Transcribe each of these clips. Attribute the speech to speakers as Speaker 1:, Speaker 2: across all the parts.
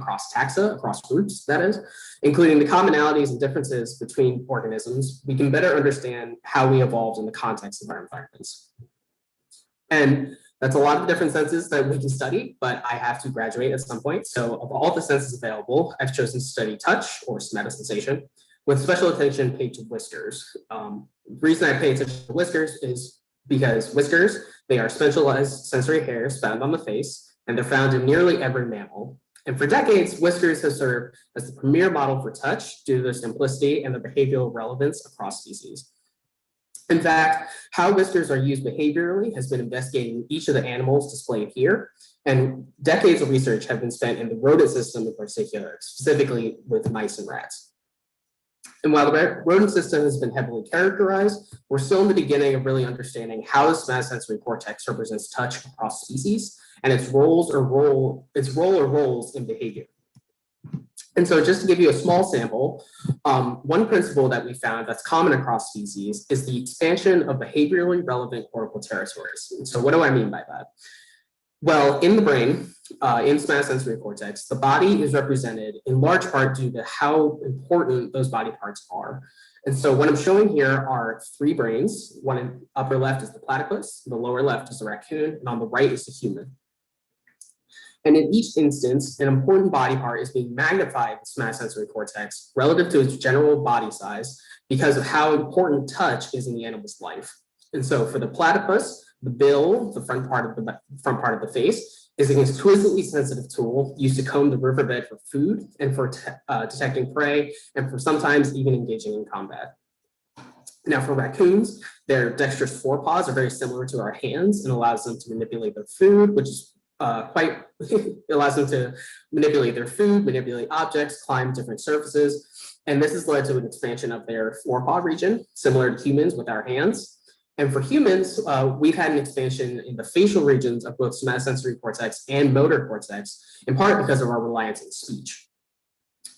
Speaker 1: across taxa, across groups, that is, including the commonalities and differences between organisms, we can better understand how we evolved in the context of our environments. And that's a lot of different senses that we can study, but I have to graduate at some point. So of all the senses available, I've chosen to study touch or somatosensation with special attention paid to whiskers. The reason I pay attention to whiskers is because whiskers, they are specialized sensory hairs found on the face, and they're found in nearly every mammal. And for decades, whiskers have served as the premier model for touch due to their simplicity and their behavioral relevance across species. In fact, how whiskers are used behaviorally has been investigated in each of the animals displayed here, and decades of research have been spent in the rodent system in particular, specifically with mice and rats. And while the rodent system has been heavily characterized, we're still in the beginning of really understanding how the somatosensory cortex represents touch across species and its role or roles in behavior. And so just to give you a small sample, one principle that we found that's common across species is the expansion of behaviorally relevant cortical territories. And so what do I mean by that? Well, in the brain, in somatosensory cortex, the body is represented in large part due to how important those body parts are. And so what I'm showing here are three brains. One in upper left is the platypus, the lower left is the raccoon, and on the right is the human. And in each instance, an important body part is being magnified in the somatosensory cortex relative to its general body size because of how important touch is in the animal's life. And so for the platypus, the bill, the front part of the face, is an exquisitely sensitive tool used to comb the riverbed for food and for detecting prey, and for sometimes even engaging in combat. Now for raccoons, their dexterous forepaws are very similar to our hands and allows them to manipulate their food, which is it allows them to manipulate their food, manipulate objects, climb different surfaces. And this has led to an expansion of their forepaw region, similar to humans with our hands. And for humans, we've had an expansion in the facial regions of both somatosensory cortex and motor cortex, in part because of our reliance on speech.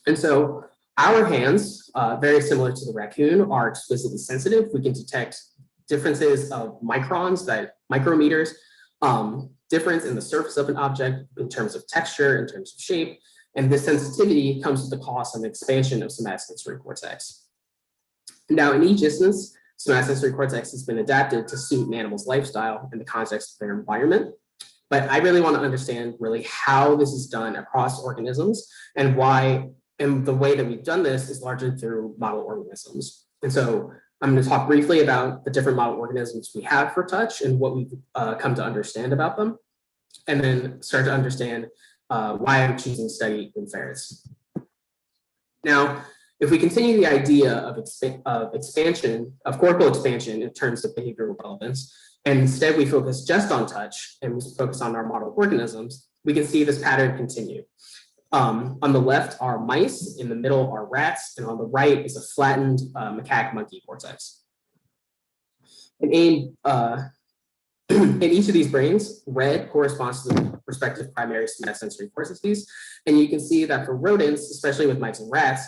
Speaker 1: And so our hands, very similar to the raccoon, are exquisitely sensitive. We can detect differences of microns, micrometers, difference in the surface of an object in terms of texture, in terms of shape, and this sensitivity comes with the cost of an expansion of somatosensory cortex. Now, in each instance, somatosensory cortex has been adapted to suit an animal's lifestyle in the context of their environment, but I really want to understand really how this is done across organisms and why, and the way that we've done this is largely through model organisms. And so I'm going to talk briefly about the different model organisms we have for touch and what we've come to understand about them, and then start to understand why I'm choosing to study in ferrets. Now, if we continue the idea of expansion, of cortical expansion in terms of behavioral relevance, and instead we focus just on touch and we focus on our model organisms, we can see this pattern continue. On the left are mice, in the middle are rats, and on the right is a flattened macaque monkey cortex. And in each of these brains, red corresponds to the respective primary somatosensory cortices. And you can see that for rodents, especially with mice and rats,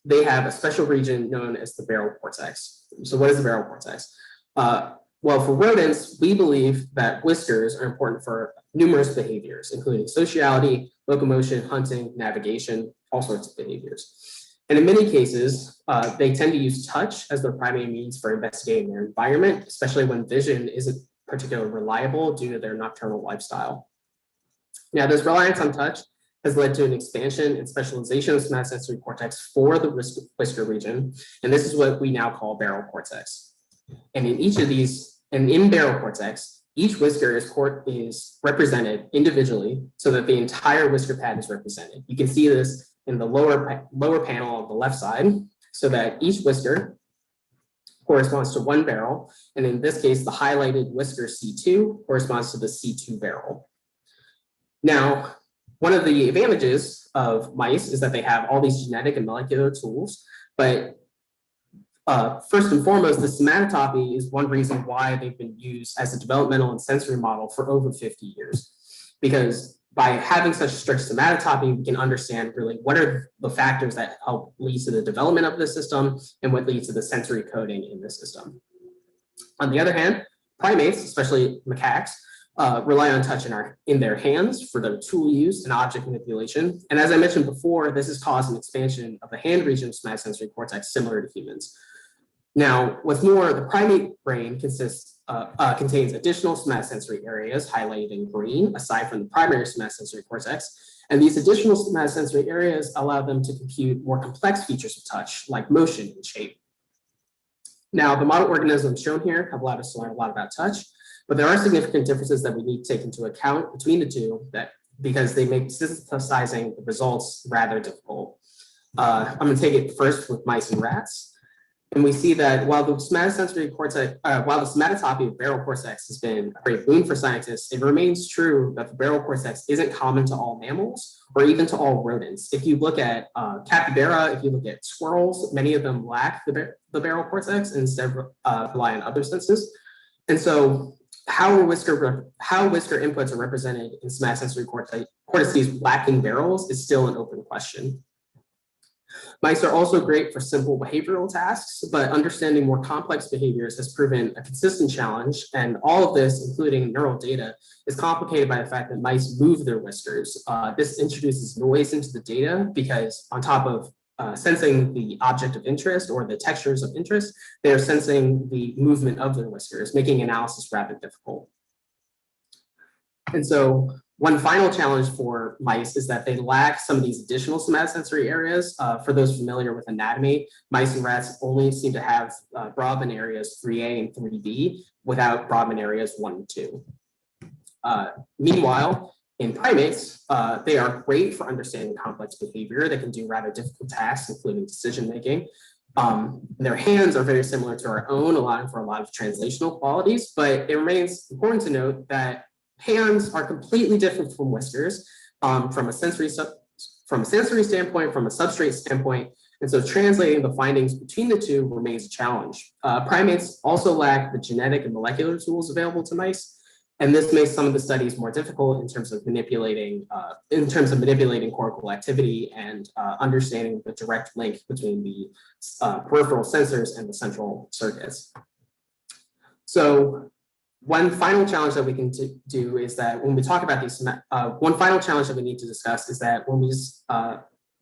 Speaker 1: they have a special region known as the barrel cortex. So what is the barrel cortex? Well, for rodents, we believe that whiskers are important for numerous behaviors, including sociality, locomotion, hunting, navigation, all sorts of behaviors. And in many cases, they tend to use touch as their primary means for investigating their environment, especially when vision isn't particularly reliable due to their nocturnal lifestyle. Now, this reliance on touch has led to an expansion and specialization of somatosensory cortex for the whisker region, and this is what we now call barrel cortex. And in each of these, and in barrel cortex, each whisker is represented individually so that the entire whisker pad is represented. You can see this in the lower panel on the left side, so that each whisker corresponds to one barrel. And in this case, the highlighted whisker C2 corresponds to the C2 barrel. Now, one of the advantages of mice is that they have all these genetic and molecular tools, but first and foremost, the somatotopy is one reason why they've been used as a developmental and sensory model for over 50 years. Because by having such strict somatotopy, we can understand really what are the factors that help lead to the development of the system and what leads to the sensory coding in the system. On the other hand, primates, especially macaques, rely on touch in their hands for their tool use and object manipulation. And as I mentioned before, this has caused an expansion of the hand region of somatosensory cortex similar to humans. Now, what's more, the primate brain contains additional somatosensory areas highlighted in green, aside from the primary somatosensory cortex. And these additional somatosensory areas allow them to compute more complex features of touch, like motion and shape. Now, the model organisms shown here have allowed us to learn a lot about touch, but there are significant differences that we need to take into account between the two because they make synthesizing the results rather difficult. I'm going to take it first with mice and rats. And we see that while the somatosensory cortex, while the somatotopy of barrel cortex has been a great boon for scientists, it remains true that the barrel cortex isn't common to all mammals or even to all rodents. If you look at capybara, if you look at squirrels, many of them lack the barrel cortex and instead rely on other senses. And so how whisker inputs are represented in somatosensory cortices lacking barrels is still an open question. Mice are also great for simple behavioral tasks, but understanding more complex behaviors has proven a consistent challenge. And all of this, including neural data, is complicated by the fact that mice move their whiskers. This introduces noise into the data because on top of sensing the object of interest or the textures of interest, they are sensing the movement of their whiskers, making analysis rather difficult. And so one final challenge for mice is that they lack some of these additional somatosensory areas. For those familiar with anatomy, mice and rats only seem to have Brodmann areas 3A and 3B without Brodmann areas 1 and 2. Meanwhile, in primates, they are great for understanding complex behavior. They can do rather difficult tasks, including decision-making. Their hands are very similar to our own, allowing for a lot of translational qualities, but it remains important to note that hands are completely different from whiskers from a sensory standpoint, from a substrate standpoint. And so translating the findings between the two remains a challenge. Primates also lack the genetic and molecular tools available to mice. And this makes some of the studies more difficult in terms of manipulating cortical activity and understanding the direct link between the peripheral sensors and the central circuits. So one final challenge that we can do is that when we talk about these, one final challenge that we need to discuss is that when we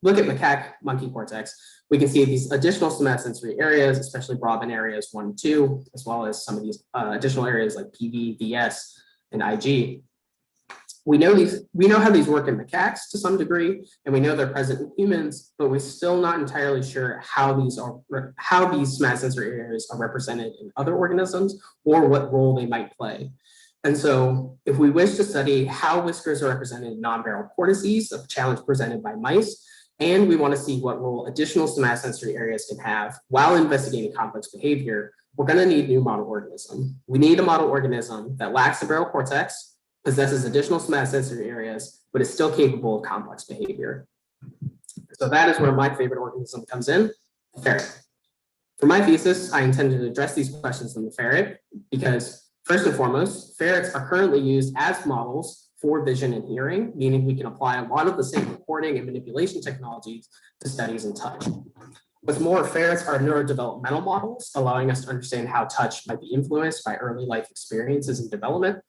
Speaker 1: look at macaque monkey cortex, we can see these additional somatosensory areas, especially Brodmann areas 1 and 2, as well as some of these additional areas like PV, VS, and IG. We know how these work in macaques to some degree, and we know they're present in humans, but we're still not entirely sure how these somatosensory areas are represented in other organisms or what role they might play. And so if we wish to study how whiskers are represented in non-barrel cortices, a challenge presented by mice, and we want to see what role additional somatosensory areas can have while investigating complex behavior, we're going to need a new model organism. We need a model organism that lacks the barrel cortex, possesses additional somatosensory areas, but is still capable of complex behavior. So that is where my favorite organism comes in, the ferret. For my thesis, I intended to address these questions in the ferret because, first and foremost, ferrets are currently used as models for vision and hearing, meaning we can apply a lot of the same recording and manipulation technologies to studies in touch. What's more, ferrets are neurodevelopmental models, allowing us to understand how touch might be influenced by early life experiences and development.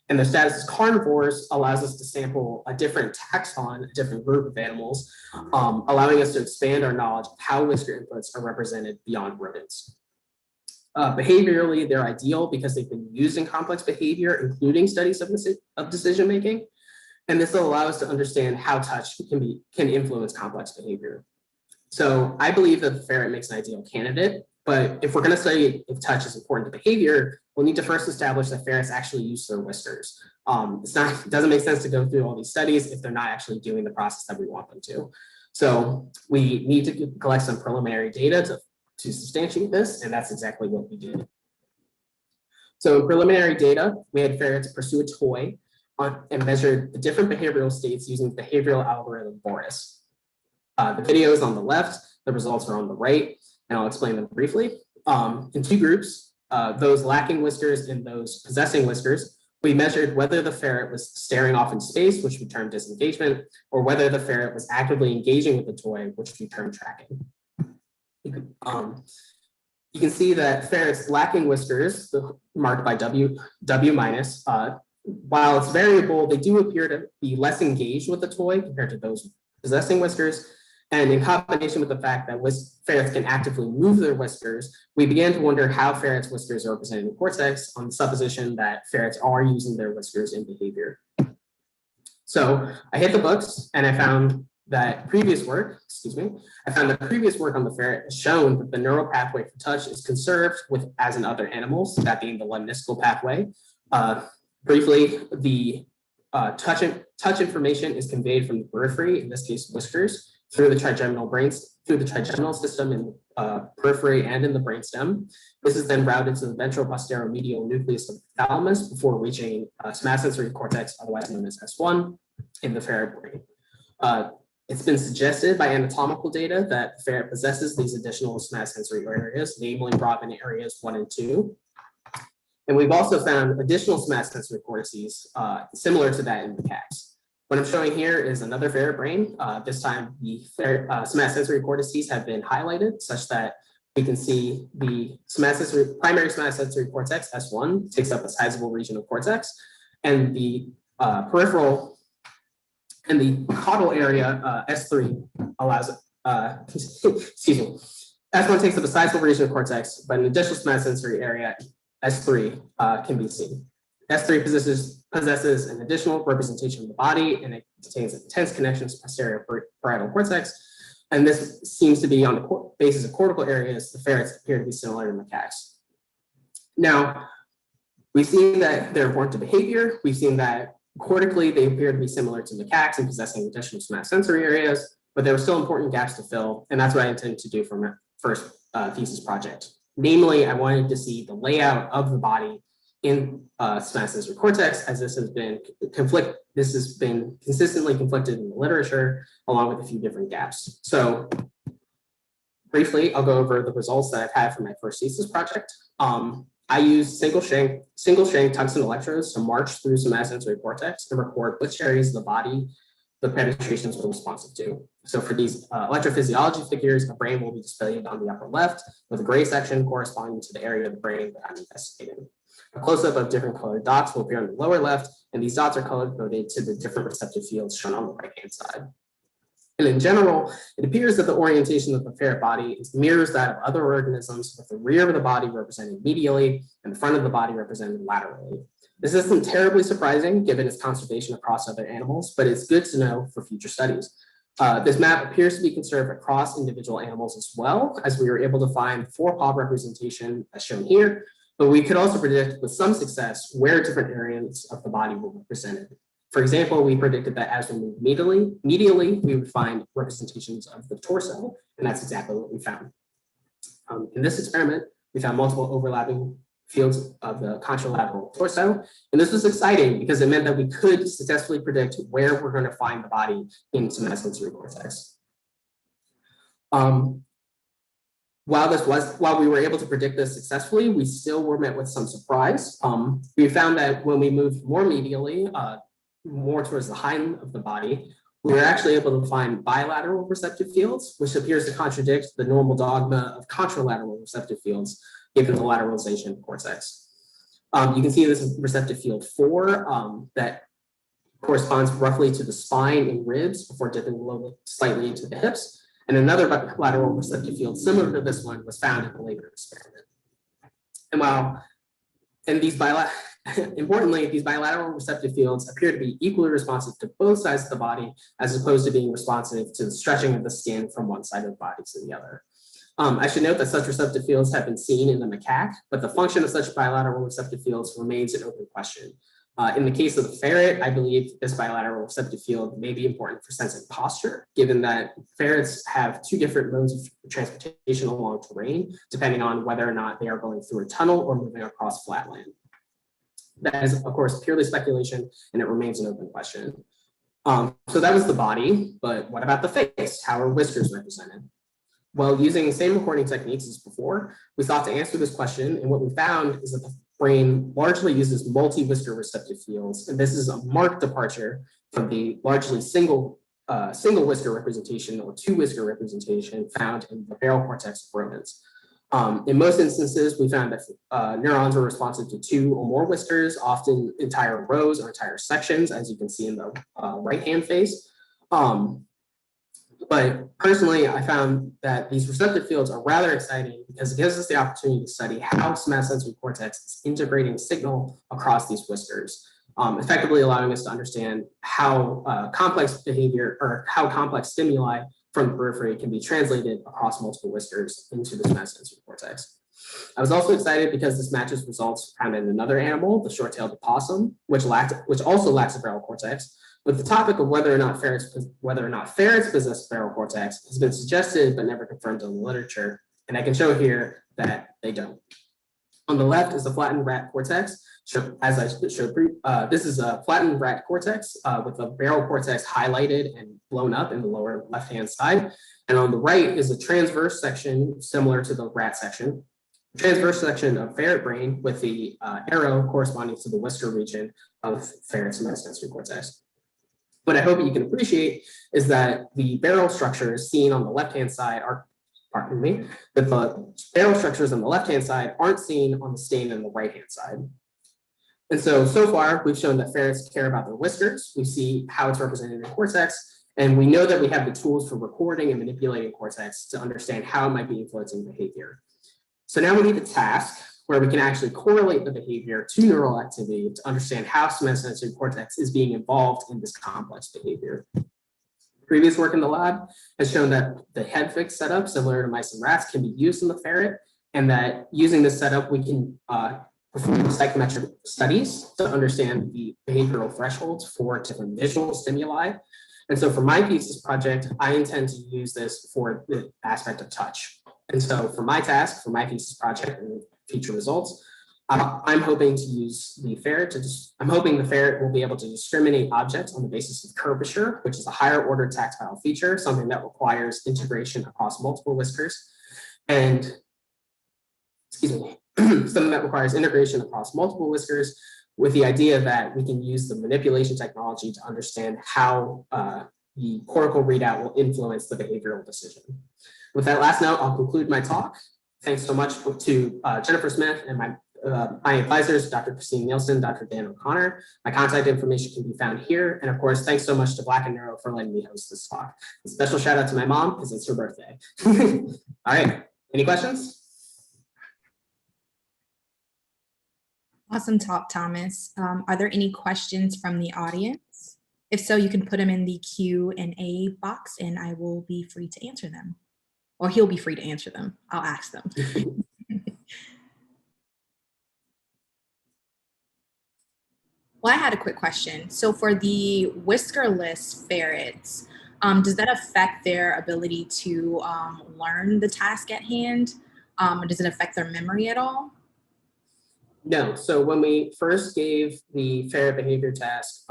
Speaker 1: And their status as carnivores allows us to sample a different taxon, a different group of animals, allowing us to expand our knowledge of how whisker inputs are represented beyond rodents. Behaviorally, they're ideal because they've been used in complex behavior, including studies of decision-making. And this will allow us to understand how touch can influence complex behavior. So I believe that the ferret makes an ideal candidate, but if we're going to study if touch is important to behavior, we'll need to first establish that ferrets actually use their whiskers. It doesn't make sense to go through all these studies if they're not actually doing the process that we want them to. So we need to collect some preliminary data to substantiate this, and that's exactly what we did. So in preliminary data, we had ferrets pursue a toy and measured the different behavioral states using the behavioral algorithm Boris. The video is on the left, the results are on the right, and I'll explain them briefly. In two groups, those lacking whiskers and those possessing whiskers, we measured whether the ferret was staring off in space, which we termed disengagement, or whether the ferret was actively engaging with the toy, which we termed tracking. You can see that ferrets lacking whiskers, marked by W minus, while it's variable, they do appear to be less engaged with the toy compared to those possessing whiskers. And in combination with the fact that ferrets can actively move their whiskers, we began to wonder how ferrets' whiskers are represented in cortex on the supposition that ferrets are using their whiskers in behavior. So I hit the books and I found that previous work on the ferret has shown that the neural pathway for touch is conserved as in other animals, that being the lemniscal pathway. Briefly, the touch information is conveyed from the periphery, in this case whiskers, through the trigeminal system in periphery and in the brainstem. This is then routed to the ventral posteromedial nucleus of the thalamus before reaching somatosensory cortex, otherwise known as S1, in the ferret brain. It's been suggested by anatomical data that the ferret possesses these additional somatosensory areas, namely Brodmann areas 1 and 2. And we've also found additional somatosensory cortices similar to that in macaques. What I'm showing here is another ferret brain. This time the somatosensory cortices have been highlighted such that we can see the primary somatosensory cortex, S1, takes up a sizable region of cortex, and the peripheral and the caudal area, S3, allows, excuse me, S1 takes up a sizable region of cortex, but an additional somatosensory area, S3, can be seen. S3 possesses an additional representation of the body, and it contains intense connections to posterior parietal cortex. And this seems to be on the basis of cortical areas. The ferrets appear to be similar to macaques. Now, we've seen that they're important to behavior. We've seen that cortically, they appear to be similar to macaques in possessing additional somatosensory areas, but there were still important gaps to fill, and that's what I intended to do for my first thesis project. Namely, I wanted to see the layout of the body in somatosensory cortex, as this has been consistently conflicted in the literature, along with a few different gaps. So briefly, I'll go over the results that I've had for my first thesis project. I used single shank tungsten electrodes to march through somatosensory cortex and record which areas of the body the penetrations were responsive to. So for these electrophysiology figures, the brain will be displayed on the upper left with a gray section corresponding to the area of the brain that I'm investigating. A close-up of different colored dots will appear on the lower left, and these dots are color-coded to the different receptive fields shown on the right-hand side. And in general, it appears that the orientation of the ferret body mirrors that of other organisms, with the rear of the body represented medially and the front of the body represented laterally. This isn't terribly surprising given its conservation across other animals, but it's good to know for future studies. This map appears to be conserved across individual animals as well, as we were able to find four-paw representation as shown here, but we could also predict with some success where different areas of the body were represented. For example, we predicted that as we move medially, we would find representations of the torso, and that's exactly what we found. In this experiment, we found multiple overlapping fields of the contralateral torso, and this was exciting because it meant that we could successfully predict where we're going to find the body in somatosensory cortex. While we were able to predict this successfully, we still were met with some surprise. We found that when we moved more medially, more towards the hind of the body, we were actually able to find bilateral receptive fields, which appears to contradict the normal dogma of contralateral receptive fields, given the lateralization of cortex. You can see this receptive field 4 that corresponds roughly to the spine and ribs before dipping below slightly into the hips. And another bilateral receptive field similar to this one was found in the Labor experiment. Importantly, these bilateral receptive fields appear to be equally responsive to both sides of the body, as opposed to being responsive to the stretching of the skin from one side of the body to the other. I should note that such receptive fields have been seen in the macaque, but the function of such bilateral receptive fields remains an open question. In the case of the ferret, I believe this bilateral receptive field may be important for sensing posture, given that ferrets have two different modes of transportation along terrain, depending on whether or not they are going through a tunnel or moving across flat land. That is, of course, purely speculation, and it remains an open question. So that was the body, but what about the face? How are whiskers represented? Well, using the same recording techniques as before, we sought to answer this question, and what we found is that the brain largely uses multi-whisker receptive fields, and this is a marked departure from the largely single whisker representation or two whisker representation found in the barrel cortex of rodents. In most instances, we found that neurons were responsive to 2 or more whiskers, often entire rows or entire sections, as you can see in the right-hand face. But personally, I found that these receptive fields are rather exciting because it gives us the opportunity to study how somatosensory cortex is integrating signal across these whiskers, effectively allowing us to understand how complex behavior or how complex stimuli from the periphery can be translated across multiple whiskers into the somatosensory cortex. I was also excited because this matches results found in another animal, the short-tailed opossum, which also lacks a Ferrel cortex. But the topic of whether or not ferrets possess Ferrel cortex has been suggested but never confirmed in the literature, and I can show here that they don't. On the left is the flattened rat cortex. As I showed, this is a flattened rat cortex with the barrel cortex highlighted and blown up in the lower left-hand side. And on the right is a transverse section similar to the rat section. Transverse section of ferret brain with the arrow corresponding to the whisker region of ferret's somatosensory cortex. What I hope you can appreciate is that the barrel structures seen on the left-hand side are, pardon me, that the barrel structures on the left-hand side aren't seen on the stain on the right-hand side. And so far, we've shown that ferrets care about their whiskers. We see how it's represented in cortex, and we know that we have the tools for recording and manipulating cortex to understand how it might be influencing behavior. So now we need a task where we can actually correlate the behavior to neural activity to understand how somatosensory cortex is being involved in this complex behavior. Previous work in the lab has shown that the Headfix setup, similar to mice and rats, can be used in the ferret, and that using this setup, we can perform psychometric studies to understand the behavioral thresholds for different visual stimuli. And so for my thesis project, I intend to use this for the aspect of touch. And so for my task, for my thesis project and future results, I'm hoping to use the ferret I'm hoping the ferret will be able to discriminate objects on the basis of curvature, which is a higher order tactile feature, something that requires integration across multiple whiskers. And, something that requires integration across multiple whiskers with the idea that we can use the manipulation technology to understand how the cortical readout will influence the behavioral decision. With that last note, I'll conclude my talk. Thanks so much to Jennifer Smith and my advisors, Dr. Kristina Nielsen, Dr. Dan O'Connor. My contact information can be found here. And of course, thanks so much to Black and Neuro for letting me host this talk. A special shout out to my mom because it's her birthday. All right, any questions?
Speaker 2: Awesome talk, Thomas. Are there any questions from the audience? If so, you can put them in the Q&A box and I will be free to answer them. Or he'll be free to answer them. I'll ask them. Well, I had a quick question. So for the whiskerless ferrets, does that affect their ability to learn the task at hand? Or does it affect their memory at all?
Speaker 1: No. So when we first gave the ferret behavior task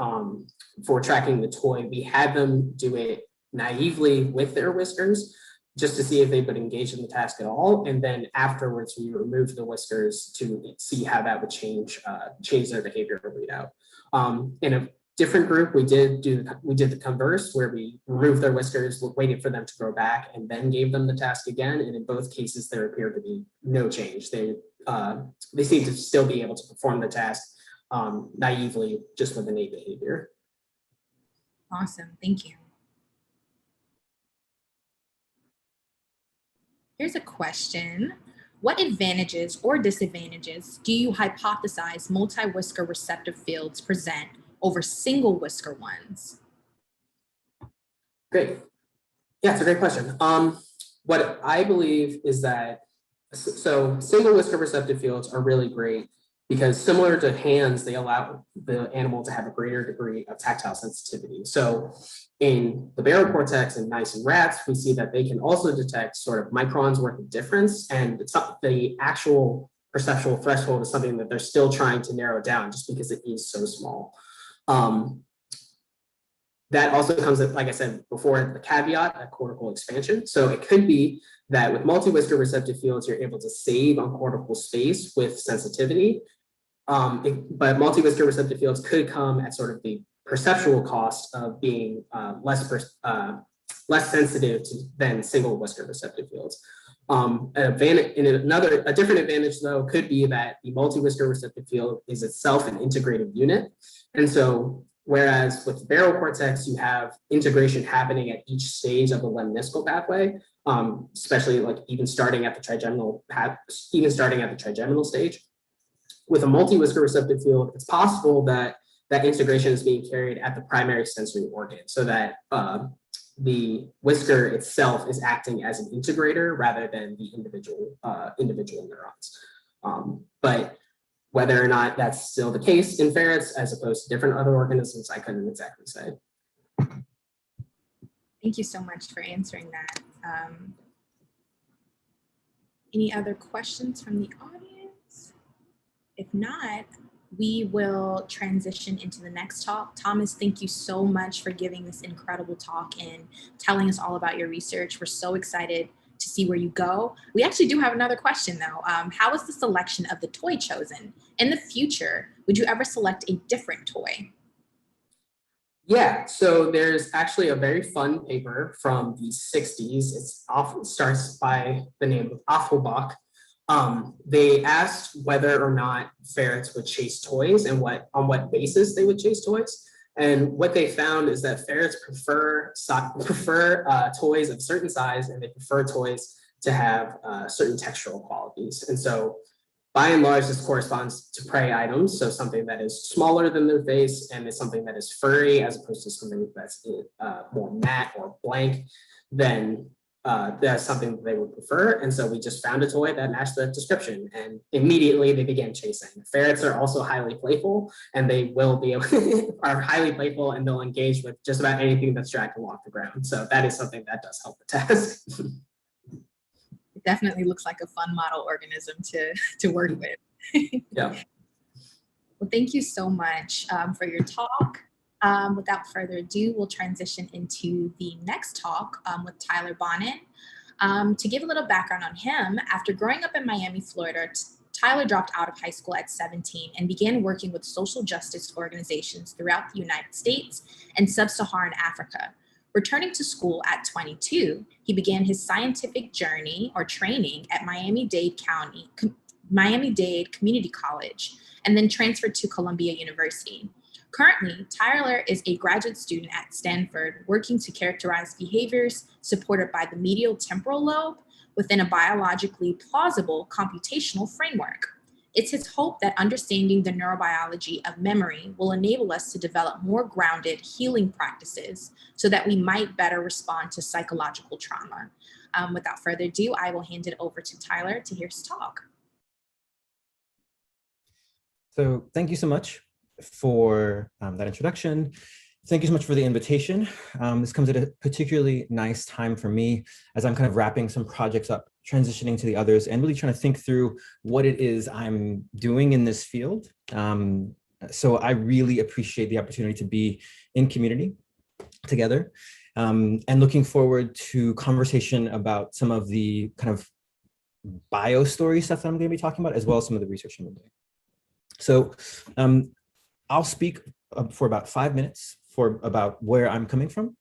Speaker 1: for tracking the toy, we had them do it naively with their whiskers just to see if they would engage in the task at all. And then afterwards, we removed the whiskers to see how that would change their behavioral readout. In a different group, we did the converse, where we removed their whiskers, waited for them to grow back, and then gave them the task again. And in both cases, there appeared to be no change. They seemed to still be able to perform the task naively, just with innate behavior.
Speaker 2: Awesome, thank you. Here's a question. What advantages or disadvantages do you hypothesize multi-whisker receptive fields present over single whisker ones?
Speaker 1: Great. Yeah, it's a great question. What I believe is that, so single whisker receptive fields are really great because similar to hands, they allow the animal to have a greater degree of tactile sensitivity. So in the barrel cortex in mice and rats, we see that they can also detect sort of microns worth of difference, and the actual perceptual threshold is something that they're still trying to narrow down just because it is so small. That also comes, like I said before, the caveat of cortical expansion. So it could be that with multi-whisker receptive fields, you're able to save on cortical space with sensitivity. But multi-whisker receptive fields could come at sort of the perceptual cost of being less sensitive than single whisker receptive fields. A different advantage, though, could be that the multi-whisker receptive field is itself an integrated unit. And so, whereas with the barrel cortex, you have integration happening at each stage of the lemniscal pathway, especially like even starting at the trigeminal stage. With a multi-whisker receptive field, it's possible that that integration is being carried at the primary sensory organ, so that the whisker itself is acting as an integrator rather than the individual neurons. But whether or not that's still the case in ferrets as opposed to different other organisms, I couldn't exactly say.
Speaker 2: Thank you so much for answering that. Any other questions from the audience? If not, we will transition into the next talk. Thomas, thank you so much for giving this incredible talk and telling us all about your research. We're so excited to see where you go. We actually do have another question though. How was the selection of the toy chosen? In the future, would you ever select a different toy?
Speaker 1: Yeah, so there's actually a very fun paper from the 60s. It starts by the name of Offenbach. They asked whether or not ferrets would chase toys and on what basis they would chase toys. And what they found is that ferrets prefer toys of certain size, and they prefer toys to have certain textural qualities. And so by and large, this corresponds to prey items. So something that is smaller than their face and is something that is furry as opposed to something that's more matte or blank, then that's something that they would prefer. And so we just found a toy that matched that description, and immediately they began chasing. Ferrets are also highly playful, and they will be are highly playful, and they'll engage with just about anything that's dragged along the ground. So that is something that does help the task.
Speaker 2: It definitely looks like a fun model organism to work with.
Speaker 1: Yeah.
Speaker 2: Well, thank you so much for your talk. Without further ado, we'll transition into the next talk with Tylerbonnen. To give a little background on him, after growing up in Miami, Florida, Tyler dropped out of high school at 17 and began working with social justice organizations throughout the United States and Sub-Saharan Africa. Returning to school at 22, he began his scientific journey or training at Miami Dade Community College, and then transferred to Columbia University. Currently, Tyler is a graduate student at Stanford, working to characterize behaviors supported by the medial temporal lobe within a biologically plausible computational framework. It's his hope that understanding the neurobiology of memory will enable us to develop more grounded healing practices so that we might better respond to psychological trauma. Without further ado, I will hand it over to Tyler to hear his talk.
Speaker 3: So thank you so much for that introduction. Thank you so much for the invitation. This comes at a particularly nice time for me as I'm kind of wrapping some projects up, transitioning to the others, and really trying to think through what it is I'm doing in this field. So I really appreciate the opportunity to be in community together, and looking forward to conversation about some of the kind of bio story stuff that I'm going to be talking about, as well as some of the research I'm doing. So I'll speak for about 5 minutes about where I'm coming from.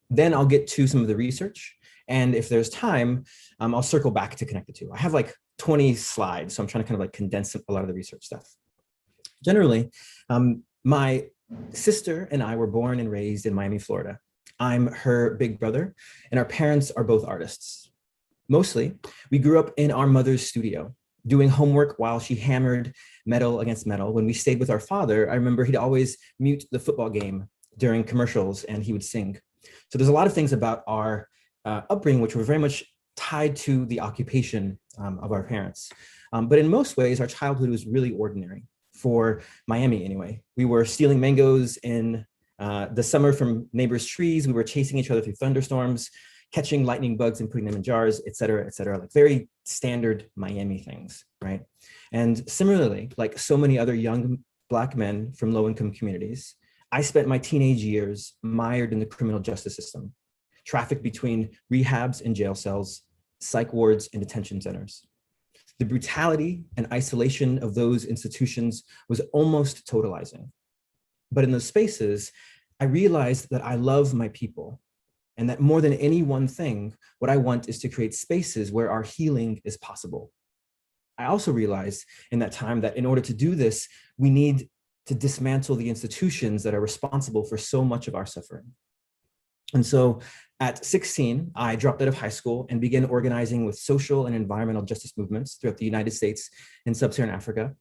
Speaker 3: Then I'll get to some of the research. And if there's time, I'll circle back to connect the two. I have like 20 slides, so I'm trying to kind of like condense a lot of the research stuff. Generally, my sister and I were born and raised in Miami, Florida. I'm her big brother, and our parents are both artists. Mostly, we grew up in our mother's studio, doing homework while she hammered metal against metal. When we stayed with our father, I remember he'd always mute the football game during commercials and he would sing. So there's a lot of things about our upbringing which were very much tied to the occupation of our parents. But in most ways, our childhood was really ordinary, for Miami anyway. We were stealing mangoes in the summer from neighbors' trees. We were chasing each other through thunderstorms, catching lightning bugs and putting them in jars, et cetera, like very standard Miami things, right? And similarly, like so many other young Black men from low-income communities, I spent my teenage years mired in the criminal justice system, trafficked between rehabs and jail cells, psych wards and detention centers. The brutality and isolation of those institutions was almost totalizing. But in those spaces, I realized that I love my people, And that more than any one thing, what I want is to create spaces where our healing is possible. I also realized in that time that in order to do this, we need to dismantle the institutions that are responsible for so much of our suffering. And so at 16, I dropped out of high school and began organizing with social and environmental justice movements throughout the United States and Sub-Saharan Africa.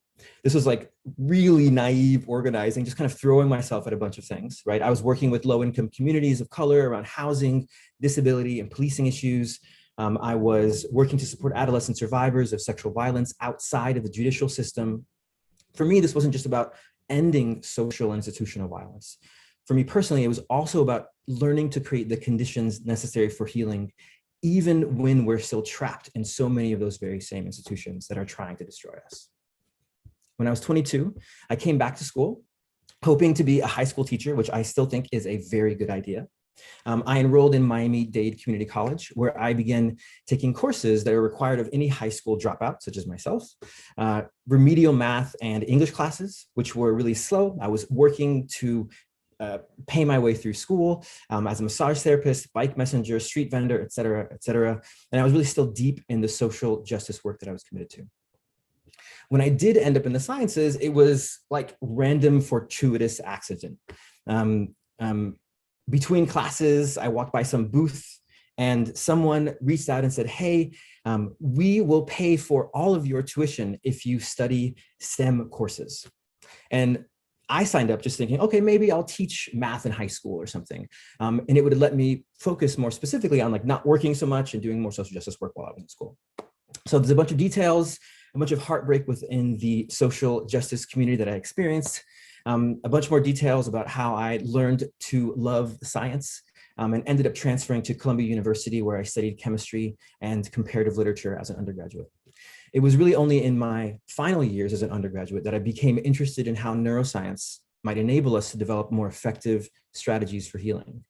Speaker 3: This was like really naive organizing, just kind of throwing myself at a bunch of things, right? I was working with low-income communities of color around housing, disability, and policing issues. I was working to support adolescent survivors of sexual violence outside of the judicial system. For me, this wasn't just about ending social and institutional violence. For me personally, it was also about learning to create the conditions necessary for healing, even when we're still trapped in so many of those very same institutions that are trying to destroy us. When I was 22, I came back to school, hoping to be a high school teacher, which I still think is a very good idea. I enrolled in Miami Dade Community College, where I began taking courses that are required of any high school dropout, such as myself, remedial math and English classes, which were really slow. I was working to pay my way through school as a massage therapist, bike messenger, street vendor, et cetera, et cetera. And I was really still deep in the social justice work that I was committed to. When I did end up in the sciences, it was like random fortuitous accident. Between classes, I walked by some booth and someone reached out and said, hey, we will pay for all of your tuition if you study STEM courses. And I signed up just thinking, okay, maybe I'll teach math in high school or something. And it would let me focus more specifically on like not working so much and doing more social justice work while I was in school. So there's a bunch of details, a bunch of heartbreak within the social justice community that I experienced, a bunch more details about how I learned to love science and ended up transferring to Columbia University, where I studied chemistry and comparative literature as an undergraduate. It was really only in my final years as an undergraduate that I became interested in how neuroscience might enable us to develop more effective strategies for healing.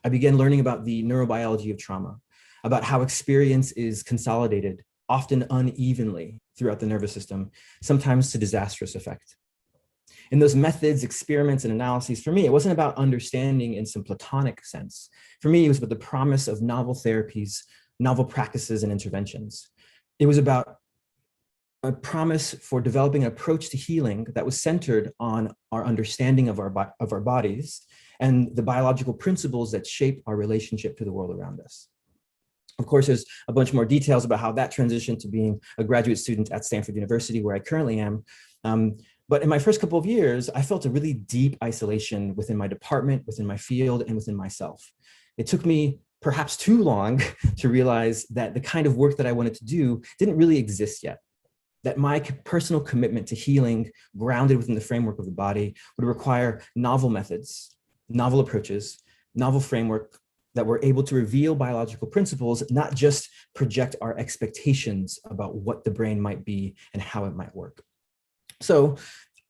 Speaker 3: I began learning about the neurobiology of trauma, about how experience is consolidated, often unevenly throughout the nervous system, sometimes to disastrous effect. In those methods, experiments, and analyses, for me, it wasn't about understanding in some platonic sense. For me, it was about the promise of novel therapies, novel practices, and interventions. It was about a promise for developing an approach to healing that was centered on our understanding of our bodies and the biological principles that shape our relationship to the world around us. Of course, there's a bunch more details about how that transitioned to being a graduate student at Stanford University, where I currently am. But in my first couple of years, I felt a really deep isolation within my department, within my field, and within myself. It took me perhaps too long to realize that the kind of work that I wanted to do didn't really exist yet. That my personal commitment to healing, grounded within the framework of the body, would require novel methods, novel approaches, novel framework that were able to reveal biological principles, not just project our expectations about what the brain might be and how it might work. So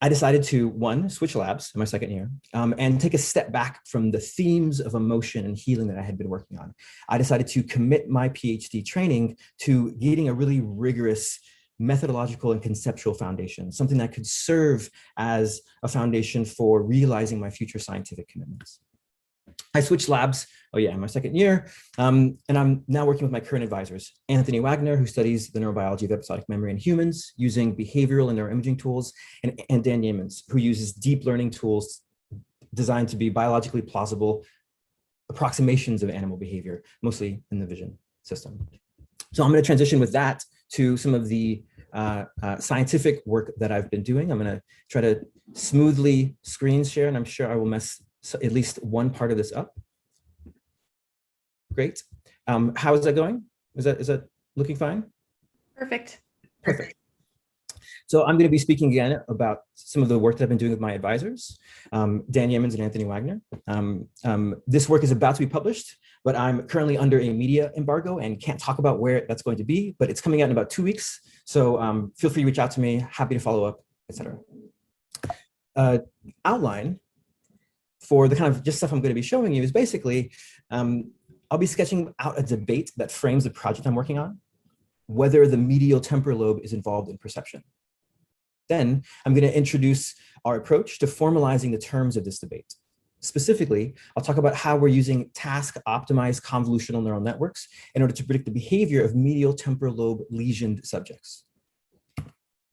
Speaker 3: I decided to, one, switch labs in my second year and take a step back from the themes of emotion and healing that I had been working on. I decided to commit my PhD training to getting a really rigorous methodological and conceptual foundation, something that could serve as a foundation for realizing my future scientific commitments. I switched labs, in my second year, and I'm now working with my current advisors, Anthony Wagner, who studies the neurobiology of episodic memory in humans using behavioral and neuroimaging tools, and Dan Yeamans, who uses deep learning tools designed to be biologically plausible approximations of animal behavior, mostly in the vision system. So I'm going to transition with that to some of the scientific work that I've been doing. I'm going to try to smoothly screen share, and I'm sure I will mess at least one part of this up. Great. How is that going? Is that looking fine?
Speaker 2: Perfect.
Speaker 3: Perfect. So I'm going to be speaking again about some of the work that I've been doing with my advisors, Dan Yeamans and Anthony Wagner. This work is about to be published, but I'm currently under a media embargo and can't talk about where that's going to be, but it's coming out in about 2 weeks. So feel free to reach out to me, happy to follow up, etc. Outline for the kind of just stuff I'm going to be showing you is basically, I'll be sketching out a debate that frames the project I'm working on, whether the medial temporal lobe is involved in perception. Then I'm going to introduce our approach to formalizing the terms of this debate. Specifically, I'll talk about how we're using task-optimized convolutional neural networks in order to predict the behavior of medial temporal lobe lesioned subjects.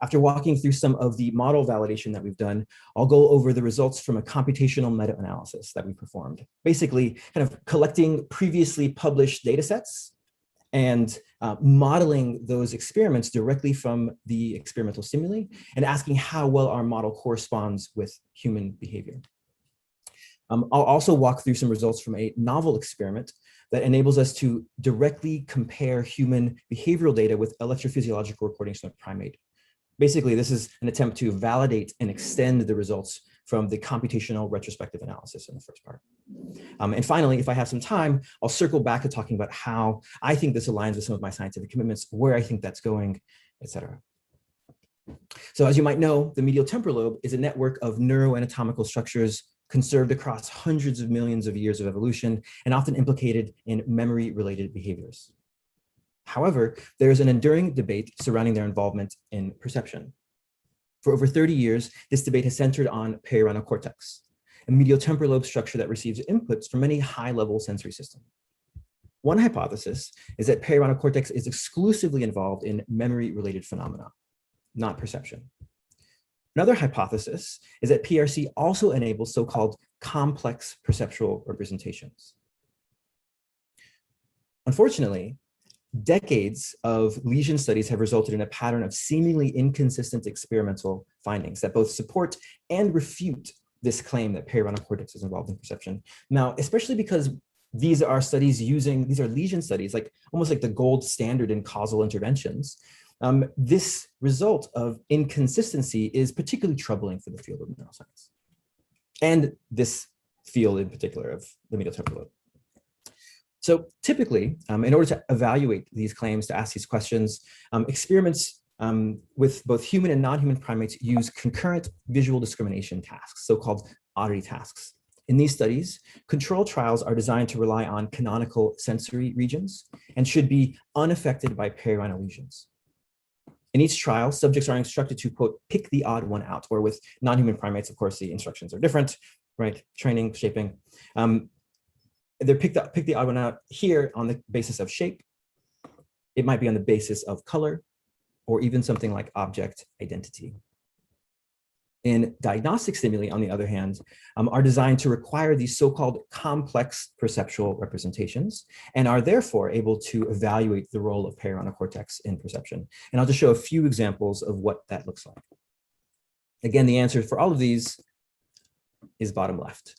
Speaker 3: After walking through some of the model validation that we've done, I'll go over the results from a computational meta-analysis that we performed. Basically, kind of collecting previously published data sets and modeling those experiments directly from the experimental stimuli and asking how well our model corresponds with human behavior. I'll also walk through some results from a novel experiment that enables us to directly compare human behavioral data with electrophysiological recordings from a primate. Basically, this is an attempt to validate and extend the results from the computational retrospective analysis in the first part. And finally, if I have some time, I'll circle back to talking about how I think this aligns with some of my scientific commitments, where I think that's going, et cetera. So as you might know, the medial temporal lobe is a network of neuroanatomical structures conserved across hundreds of millions of years of evolution and often implicated in memory-related behaviors. However, there is an enduring debate surrounding their involvement in perception. For over 30 years, this debate has centered on perirhinal cortex, a medial temporal lobe structure that receives inputs from any high-level sensory system. One hypothesis is that perirhinal cortex is exclusively involved in memory-related phenomena, not perception. Another hypothesis is that PRC also enables so-called complex perceptual representations. Unfortunately, decades of lesion studies have resulted in a pattern of seemingly inconsistent experimental findings that both support and refute this claim that perirhinal cortex is involved in perception. Now, especially because these are lesion studies, like almost like the gold standard in causal interventions. This result of inconsistency is particularly troubling for the field of neuroscience, and this field in particular of the medial temporal lobe. So typically, in order to evaluate these claims, to ask these questions, experiments with both human and non-human primates use concurrent visual discrimination tasks, so-called oddity tasks. In these studies, control trials are designed to rely on canonical sensory regions and should be unaffected by perirhinal lesions. In each trial, subjects are instructed to, quote, pick the odd one out, or with non-human primates, of course, the instructions are different, right? Training, shaping. They're pick the odd one out here on the basis of shape. It might be on the basis of color, or even something like object identity. In diagnostic stimuli, on the other hand, are designed to require these so-called complex perceptual representations and are therefore able to evaluate the role of perirhinal cortex in perception. And I'll just show a few examples of what that looks like. Again, the answer for all of these is bottom left.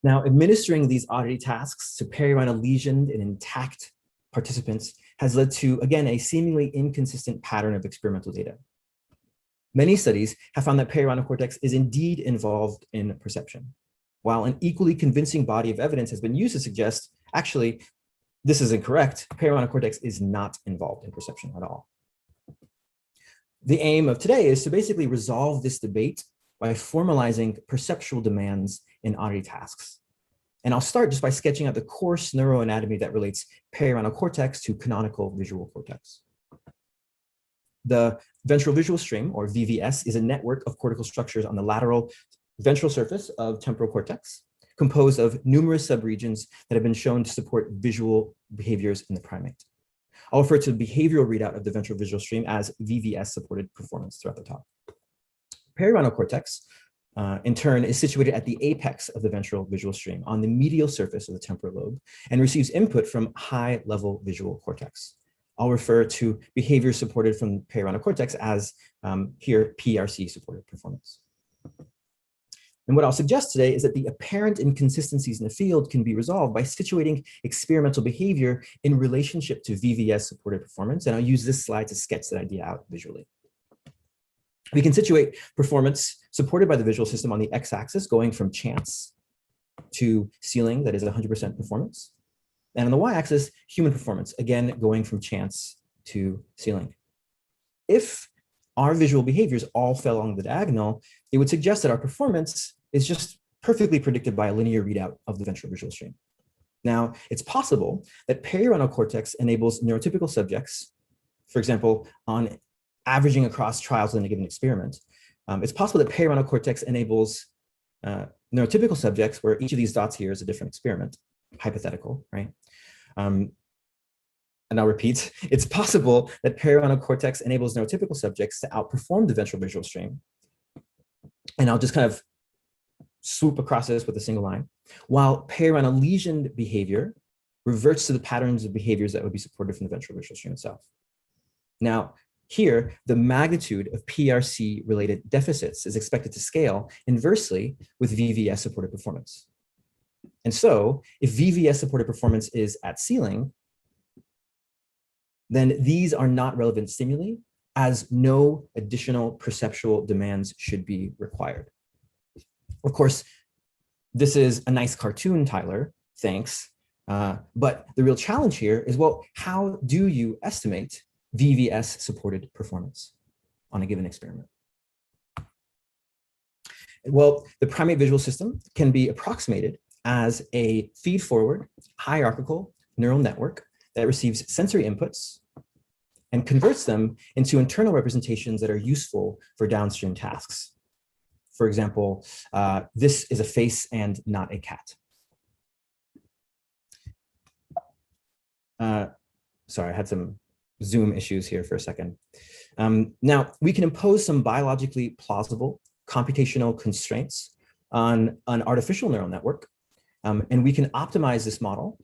Speaker 3: Now, administering these oddity tasks to perirhinal lesioned and intact participants has led to, again, a seemingly inconsistent pattern of experimental data. Many studies have found that perirhinal cortex is indeed involved in perception, while an equally convincing body of evidence has been used to suggest, actually, this is incorrect. Perirhinal cortex is not involved in perception at all. The aim of today is to basically resolve this debate by formalizing perceptual demands in oddity tasks. And I'll start just by sketching out the coarse neuroanatomy that relates perirhinal cortex to canonical visual cortex. The ventral visual stream, or VVS, is a network of cortical structures on the lateral ventral surface of temporal cortex, composed of numerous subregions that have been shown to support visual behaviors in the primate. I'll refer to the behavioral readout of the ventral visual stream as VVS-supported performance throughout the talk. Perirhinal cortex, in turn, is situated at the apex of the ventral visual stream on the medial surface of the temporal lobe and receives input from high-level visual cortex. I'll refer to behavior supported from perirhinal cortex as here PRC-supported performance. And what I'll suggest today is that the apparent inconsistencies in the field can be resolved by situating experimental behavior in relationship to VVS-supported performance, and I'll use this slide to sketch that idea out visually. We can situate performance supported by the visual system on the x-axis, going from chance to ceiling, that is 100% performance. And on the y-axis, human performance, again, going from chance to ceiling. If our visual behaviors all fell along the diagonal, it would suggest that our performance is just perfectly predicted by a linear readout of the ventral visual stream. Now, it's possible that perirhinal cortex enables neurotypical subjects, for example, on averaging across trials in a given experiment, it's possible that periorbital cortex enables neurotypical subjects where each of these dots here is a different experiment, hypothetical, right? And I'll repeat, it's possible that periorbital cortex enables neurotypical subjects to outperform the ventral visual stream. And I'll just kind of swoop across this with a single line, while periorbital lesioned behavior reverts to the patterns of behaviors that would be supported from the ventral visual stream itself. Now, here, the magnitude of PRC-related deficits is expected to scale inversely with VVS-supported performance. And so, if VVS-supported performance is at ceiling, then these are not relevant stimuli, as no additional perceptual demands should be required. Of course, this is a nice cartoon, Tyler, thanks. But the real challenge here is, well, how do you estimate VVS-supported performance on a given experiment? Well, the primate visual system can be approximated as a feed-forward hierarchical neural network that receives sensory inputs and converts them into internal representations that are useful for downstream tasks. For example, this is a face and not a cat. Sorry, I had some Zoom issues here for a second. Now, we can impose some biologically plausible computational constraints on an artificial neural network, and we can optimize this model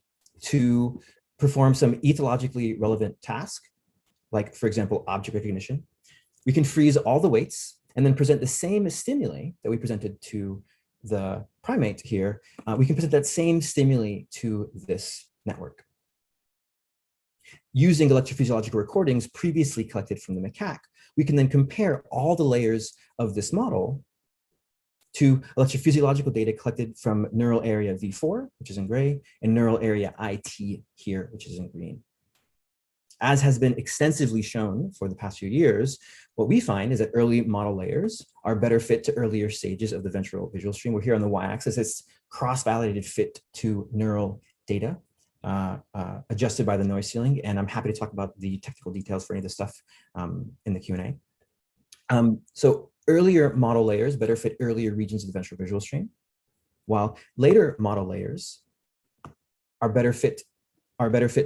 Speaker 3: to perform some ethologically relevant tasks, like, for example, object recognition. We can freeze all the weights and then present the same stimuli that we presented to the primate here. We can present that same stimuli to this network. Using electrophysiological recordings previously collected from the macaque, we can then compare all the layers of this model to electrophysiological data collected from neural area V4, which is in gray, and neural area IT here, which is in green. As has been extensively shown for the past few years, what we find is that early model layers are better fit to earlier stages of the ventral visual stream. We're here on the y-axis, it's cross-validated fit to neural data adjusted by the noise ceiling. And I'm happy to talk about the technical details for any of this stuff in the Q&A. So earlier model layers better fit earlier regions of the ventral visual stream, while later model layers are better fit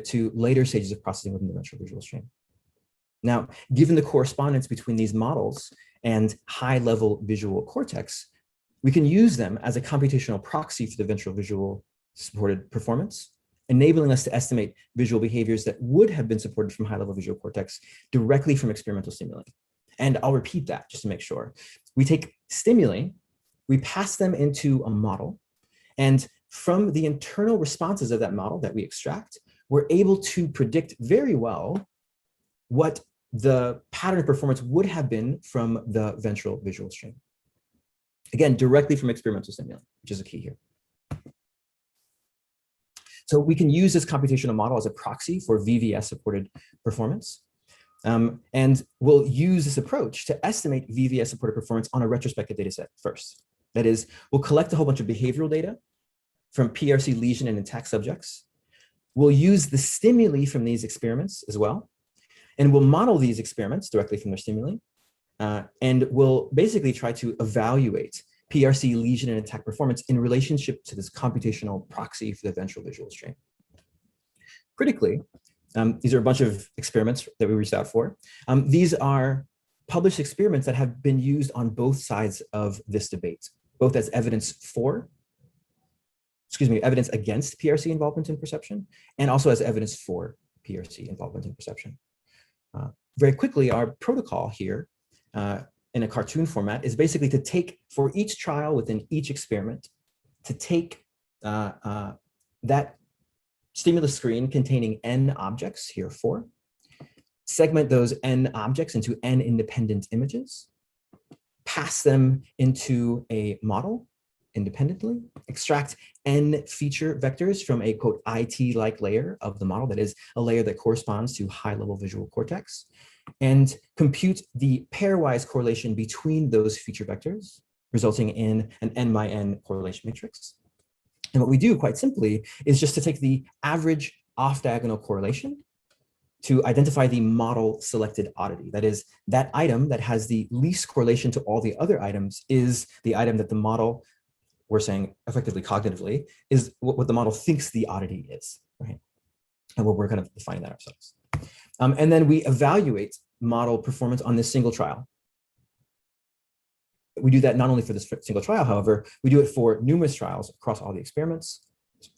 Speaker 3: to later stages of processing within the ventral visual stream. Now, given the correspondence between these models and high-level visual cortex, we can use them as a computational proxy for the ventral visual supported performance, enabling us to estimate visual behaviors that would have been supported from high-level visual cortex directly from experimental stimuli. And I'll repeat that just to make sure. We take stimuli, we pass them into a model, and from the internal responses of that model that we extract, we're able to predict very well what the pattern of performance would have been from the ventral visual stream. Again, directly from experimental stimuli, which is a key here. So we can use this computational model as a proxy for VVS-supported performance. And we'll use this approach to estimate VVS-supported performance on a retrospective data set first. That is, we'll collect a whole bunch of behavioral data from PRC lesion and intact subjects. We'll use the stimuli from these experiments as well. And we'll model these experiments directly from their stimuli. And we'll basically try to evaluate PRC lesion and intact performance in relationship to this computational proxy for the ventral visual stream. Critically, these are a bunch of experiments that we reached out for. These are published experiments that have been used on both sides of this debate, both as evidence against PRC involvement in perception, and also as evidence for PRC involvement in perception. Very quickly, our protocol here in a cartoon format is basically to take, for each trial within each experiment, to take that stimulus screen containing n objects, here 4, segment those n objects into n independent images, pass them into a model independently, extract n feature vectors from a, quote, IT-like layer of the model, that is a layer that corresponds to high-level visual cortex, and compute the pairwise correlation between those feature vectors, resulting in an n by n correlation matrix. And what we do, quite simply, is just to take the average off-diagonal correlation to identify the model selected oddity. That is, that item that has the least correlation to all the other items is the item that the model, we're saying effectively cognitively, is what the model thinks the oddity is, right? And we're kind of defining that ourselves. And then we evaluate model performance on this single trial. We do that not only for this single trial, however, we do it for numerous trials across all the experiments.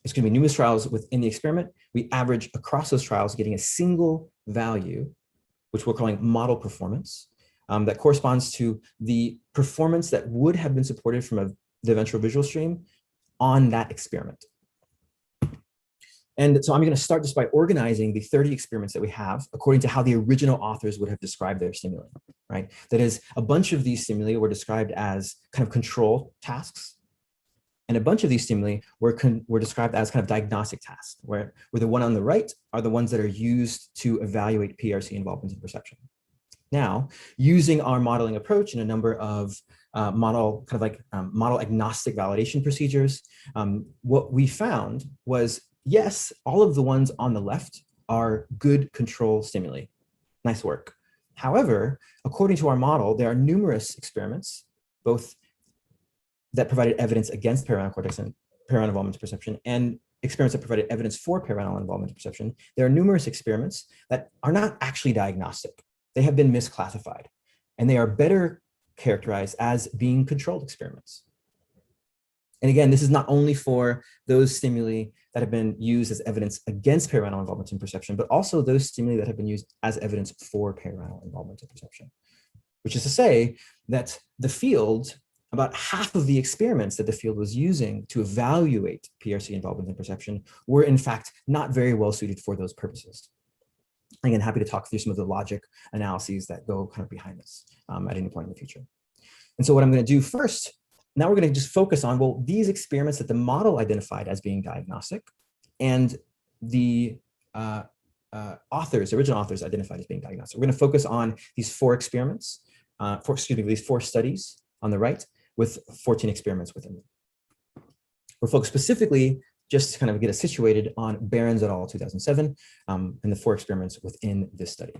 Speaker 3: It's going to be numerous trials within the experiment. We average across those trials, getting a single value, which we're calling model performance, that corresponds to the performance that would have been supported from the ventral visual stream on that experiment. And so I'm going to start just by organizing the 30 experiments that we have according to how the original authors would have described their stimuli, right? That is, a bunch of these stimuli were described as kind of control tasks. And a bunch of these stimuli were described as kind of diagnostic tasks, where the one on the right are the ones that are used to evaluate PRC involvement in perception. Now, using our modeling approach and a number of model agnostic validation procedures, what we found was, yes, all of the ones on the left are good control stimuli. Nice work. However, according to our model, there are numerous experiments, both that provided evidence against perirhinal cortex and perirhinal involvement in perception, and experiments that provided evidence for perirhinal involvement in perception. There are numerous experiments that are not actually diagnostic. They have been misclassified, and they are better characterized as being controlled experiments. And again, this is not only for those stimuli that have been used as evidence against perirhinal involvement in perception, but also those stimuli that have been used as evidence for perirhinal involvement in perception, which is to say that the field, about half of the experiments that the field was using to evaluate PRC involvement in perception were in fact not very well suited for those purposes. Again, happy to talk through some of the logic analyses that go kind of behind this at any point in the future. And so what I'm going to do first, now we're going to just focus on, well, these experiments that the model identified as being diagnostic and the original authors identified as being diagnostic. We're going to focus on these 4 experiments, these 4 studies on the right with 14 experiments within them. We're focused specifically, just to kind of get us situated, on Behrens et al. 2007 and the 4 experiments within this study.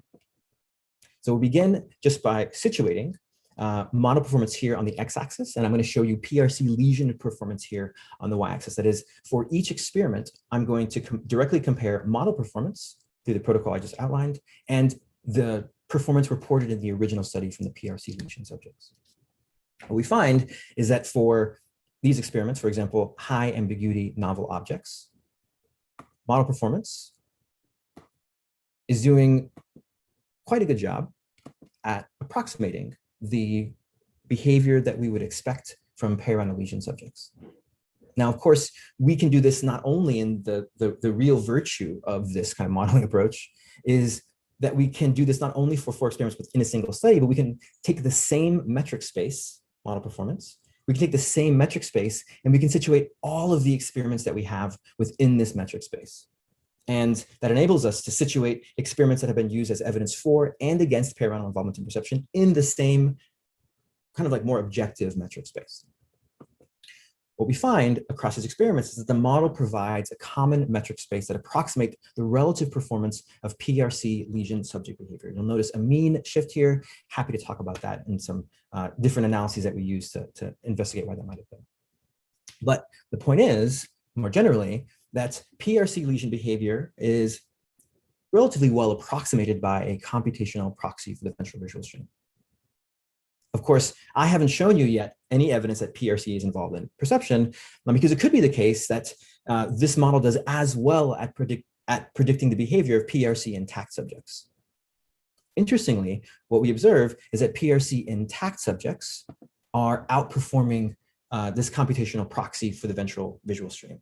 Speaker 3: So we'll begin just by situating model performance here on the x-axis, and I'm going to show you PRC lesion performance here on the y-axis. That is, for each experiment, I'm going to directly compare model performance through the protocol I just outlined and the performance reported in the original study from the PRC lesion subjects. What we find is that for these experiments, for example, high ambiguity novel objects, model performance is doing quite a good job at approximating the behavior that we would expect from perirhinal lesion subjects. Now, of course, we can do this not only in the real virtue of this kind of modeling approach is that we can do this not only for 4 experiments within a single study, but we can take the same metric space, model performance, we can take the same metric space and we can situate all of the experiments that we have within this metric space. And that enables us to situate experiments that have been used as evidence for and against perirhinal involvement in perception in the same kind of like more objective metric space. What we find across these experiments is that the model provides a common metric space that approximates the relative performance of PRC lesion subject behavior. You'll notice a mean shift here. Happy to talk about that in some different analyses that we use to investigate why that might have been. But the point is, more generally, that PRC lesion behavior is relatively well approximated by a computational proxy for the ventral visual stream. Of course, I haven't shown you yet any evidence that PRC is involved in perception, because it could be the case that this model does as well at predicting the behavior of PRC intact subjects. Interestingly, what we observe is that PRC intact subjects are outperforming this computational proxy for the ventral visual stream.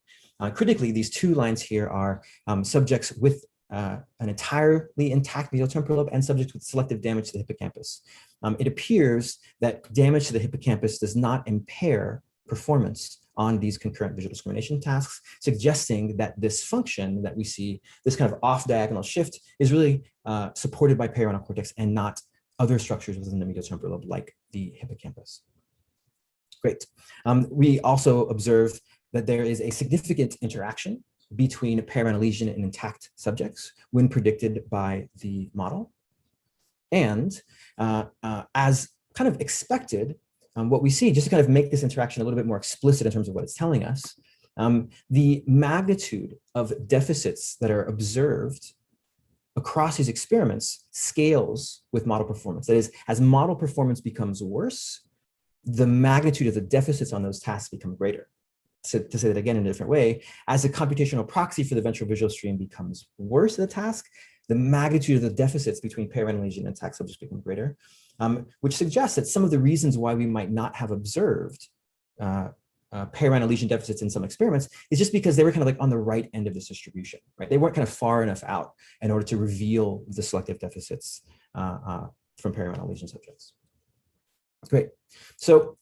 Speaker 3: Critically, these 2 lines here are subjects with an entirely intact medial temporal lobe and subjects with selective damage to the hippocampus. It appears that damage to the hippocampus does not impair performance on these concurrent visual discrimination tasks, suggesting that this function that we see, this kind of off-diagonal shift, is really supported by perirhinal cortex and not other structures within the medial temporal lobe like the hippocampus. Great. We also observe that there is a significant interaction between paramount lesion and intact subjects when predicted by the model. And as kind of expected, what we see, just to kind of make this interaction a little bit more explicit in terms of what it's telling us, the magnitude of deficits that are observed across these experiments scales with model performance. That is, as model performance becomes worse, the magnitude of the deficits on those tasks become greater. So to say that again in a different way, as the computational proxy for the ventral visual stream becomes worse in the task, the magnitude of the deficits between paramount lesion and intact subjects become greater, which suggests that some of the reasons why we might not have observed paramount lesion deficits in some experiments is just because they were kind of like on the right end of this distribution, right? They weren't kind of far enough out in order to reveal the selective deficits from paramount lesion subjects. Great. So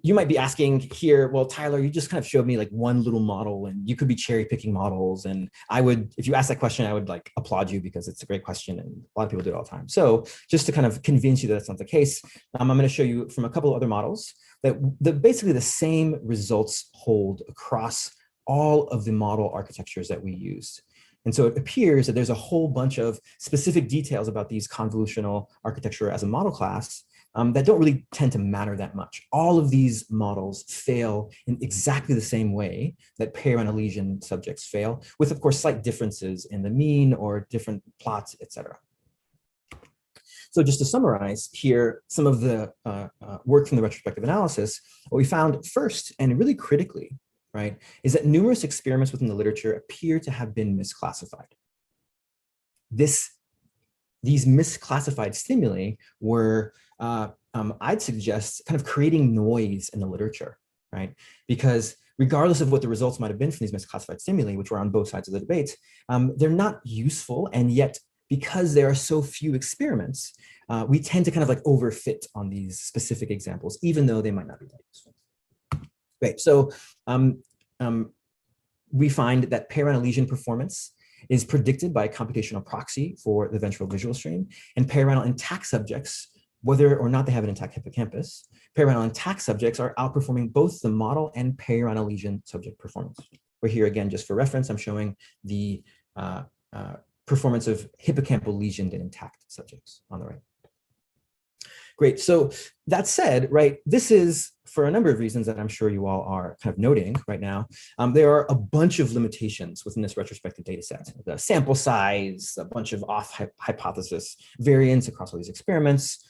Speaker 3: you might be asking here, well, Tyler, you just kind of showed me like one little model and you could be cherry picking models. And I would, if you ask that question, I would like applaud you because it's a great question and a lot of people do it all the time. So just to kind of convince you that that's not the case, I'm going to show you from a couple of other models that basically the same results hold across all of the model architectures that we used. And so it appears that there's a whole bunch of specific details about these convolutional architecture as a model class that don't really tend to matter that much. All of these models fail in exactly the same way that paramount lesion subjects fail, with of course slight differences in the mean or different plots, etc. So just to summarize here, some of the work from the retrospective analysis, what we found first and really critically, right, is that numerous experiments within the literature appear to have been misclassified. These misclassified stimuli were, I'd suggest, kind of creating noise in the literature, right? Because regardless of what the results might have been from these misclassified stimuli, which were on both sides of the debate, they're not useful. And yet, because there are so few experiments, we tend to kind of like overfit on these specific examples, even though they might not be that useful. Great, so we find that paramount lesion performance is predicted by a computational proxy for the ventral visual stream, and paramount intact subjects, whether or not they have an intact hippocampus, paramount intact subjects are outperforming both the model and paramount lesion subject performance. We're here again, just for reference, I'm showing the performance of hippocampal lesioned and intact subjects on the right. Great, so that said, right, this is for a number of reasons that I'm sure you all are kind of noting right now. There are a bunch of limitations within this retrospective data set. The sample size, a bunch of off hypothesis variants across all these experiments.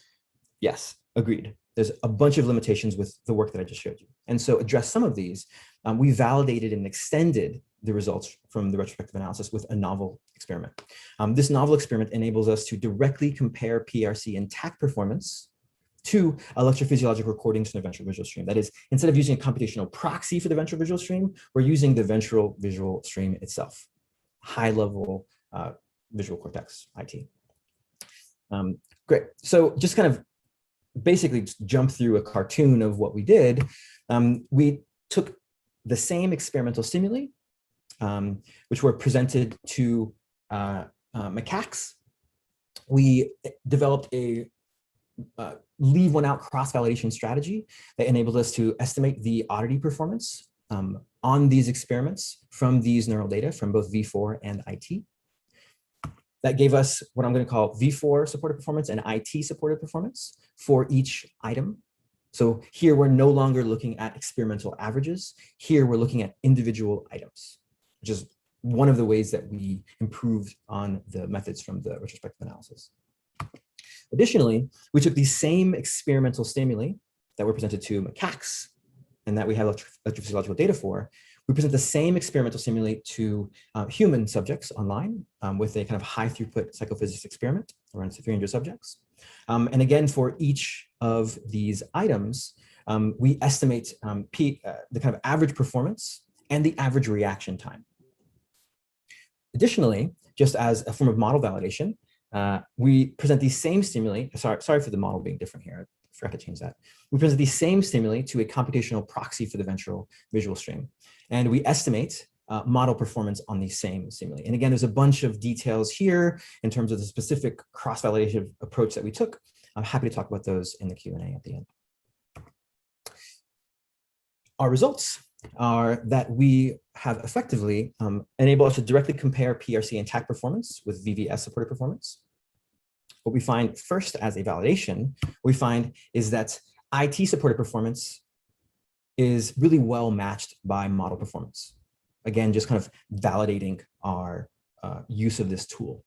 Speaker 3: Yes, agreed. There's a bunch of limitations with the work that I just showed you. And so address some of these. We validated and extended the results from the retrospective analysis with a novel experiment. This novel experiment enables us to directly compare PRC intact performance to electrophysiologic recordings from the ventral visual stream. That is, instead of using a computational proxy for the ventral visual stream, we're using the ventral visual stream itself, high-level visual cortex, IT. Great, so just kind of basically just jump through a cartoon of what we did. We took the same experimental stimuli, which were presented to macaques. We developed a leave one out cross-validation strategy that enabled us to estimate the oddity performance on these experiments from these neural data from both V4 and IT. That gave us what I'm going to call V4 supported performance and IT supported performance for each item. So here we're no longer looking at experimental averages. Here we're looking at individual items, which is one of the ways that we improved on the methods from the retrospective analysis. Additionally, we took these same experimental stimuli that were presented to macaques and that we have electrophysiological data for. We present the same experimental stimuli to human subjects online with a kind of high throughput psychophysics experiment around 300 subjects. And again, for each of these items, we estimate the kind of average performance and the average reaction time. Additionally, just as a form of model validation, we present these same stimuli, sorry for the model being different here, I forgot to change that. We present these same stimuli to a computational proxy for the ventral visual stream. And we estimate model performance on these same stimuli. And again, there's a bunch of details here in terms of the specific cross-validation approach that we took. I'm happy to talk about those in the Q&A at the end. Our results are that we have effectively enabled us to directly compare PRC and TAC performance with VVS supported performance. What we find first as a validation, we find is that IT supported performance is really well matched by model performance. Again, just kind of validating our use of this tool.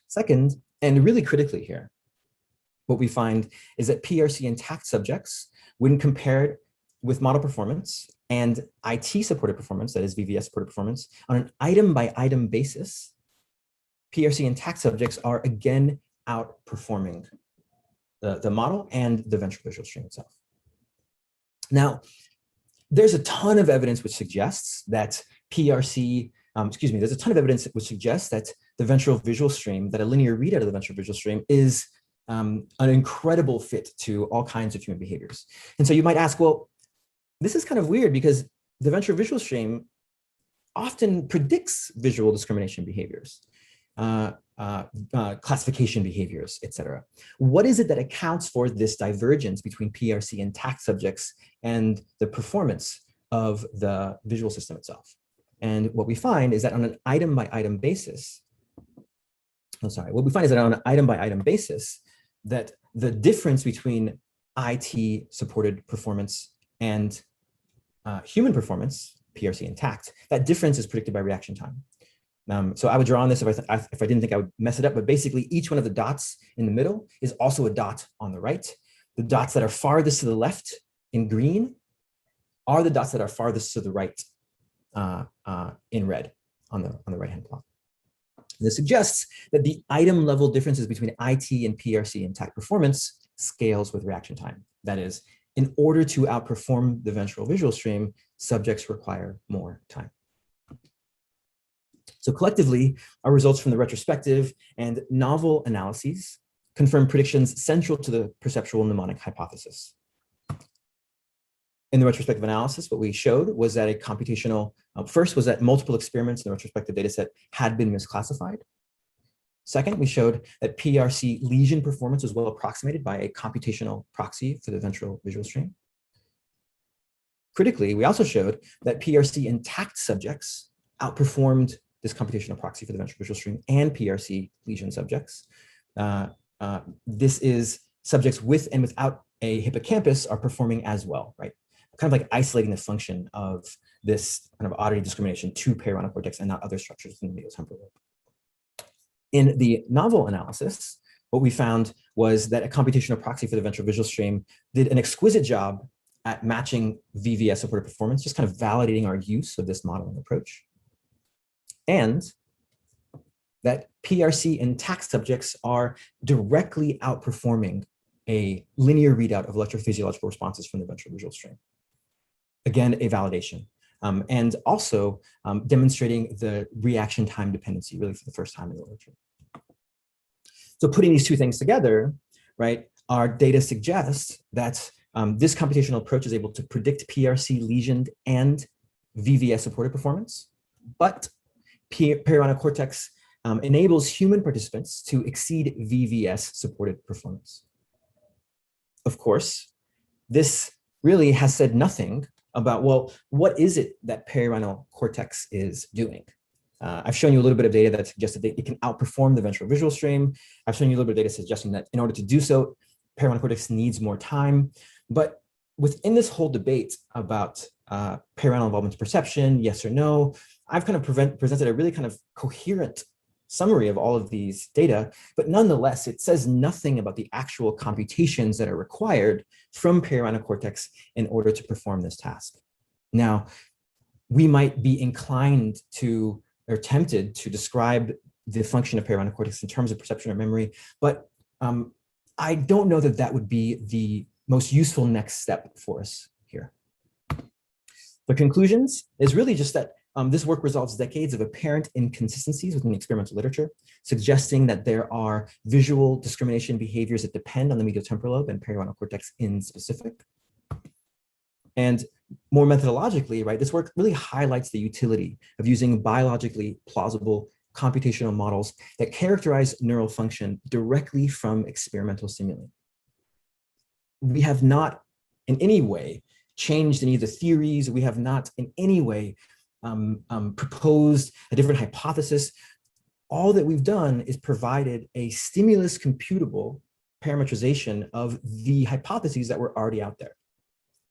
Speaker 3: Second, and really critically here, what we find is that PRC and TAC subjects, when compared with model performance and IT supported performance, that is VVS supported performance, on an item by item basis, PRC and TAC subjects are again outperforming the model and the ventral visual stream itself. Now, there's a ton of evidence which suggests that PRC, there's a ton of evidence which suggests that the ventral visual stream, that a linear readout of the ventral visual stream is an incredible fit to all kinds of human behaviors. And so you might ask, well, this is kind of weird because the ventral visual stream often predicts visual discrimination behaviors, classification behaviors, etc. What is it that accounts for this divergence between PRC and TAC subjects and the performance of the visual system itself? And what we find is that on an item by item basis, what we find is that on an item by item basis, that the difference between IT supported performance and human performance, PRC and TAC, that difference is predicted by reaction time. So I would draw on this if I didn't think I would mess it up, but basically each one of the dots in the middle is also a dot on the right. The dots that are farthest to the left in green are the dots that are farthest to the right in red on the right-hand plot. This suggests that the item level differences between IT and PRC and TAC performance scales with reaction time. That is, in order to outperform the ventral visual stream, subjects require more time. So collectively, our results from the retrospective and novel analyses confirm predictions central to the perceptual mnemonic hypothesis. In the retrospective analysis, what we showed was that a computational, first was that multiple experiments in the retrospective dataset had been misclassified. Second, we showed that PRC lesion performance was well approximated by a computational proxy for the ventral visual stream. Critically, we also showed that PRC in TAC subjects outperformed this computational proxy for the ventral visual stream and PRC lesion subjects. This is subjects with and without a hippocampus are performing as well, right? Kind of like isolating the function of this kind of oddity discrimination to periorbital cortex and not other structures in the medial temporal lobe. In the novel analysis, what we found was that a computational proxy for the ventral visual stream did an exquisite job at matching VVS supported performance, just kind of validating our use of this modeling approach. And that PRC and TAC subjects are directly outperforming a linear readout of electrophysiological responses from the ventral visual stream. Again, a validation. And also demonstrating the reaction time dependency really for the first time in the literature. So putting these two things together, right, our data suggests that this computational approach is able to predict PRC lesioned and VVS supported performance, but periorbital cortex enables human participants to exceed VVS supported performance. Of course, this really has said nothing about, well, what is it that periorbital cortex is doing? I've shown you a little bit of data that suggests that it can outperform the ventral visual stream. I've shown you a little bit of data suggesting that in order to do so, periorbital cortex needs more time. But within this whole debate about periorbital involvement in perception, yes or no, I've kind of presented a really kind of coherent summary of all of these data, but nonetheless, it says nothing about the actual computations that are required from periorbital cortex in order to perform this task. Now, we might be inclined to, or tempted to describe the function of periorbital cortex in terms of perception or memory, but I don't know that that would be the most useful next step for us here. The conclusions is really just that this work resolves decades of apparent inconsistencies within the experimental literature, suggesting that there are visual discrimination behaviors that depend on the medial temporal lobe and periorbital cortex in specific. And more methodologically, right, this work really highlights the utility of using biologically plausible computational models that characterize neural function directly from experimental stimuli. We have not in any way changed any of the theories. We have not in any way proposed a different hypothesis. All that we've done is provided a stimulus computable parametrization of the hypotheses that were already out there.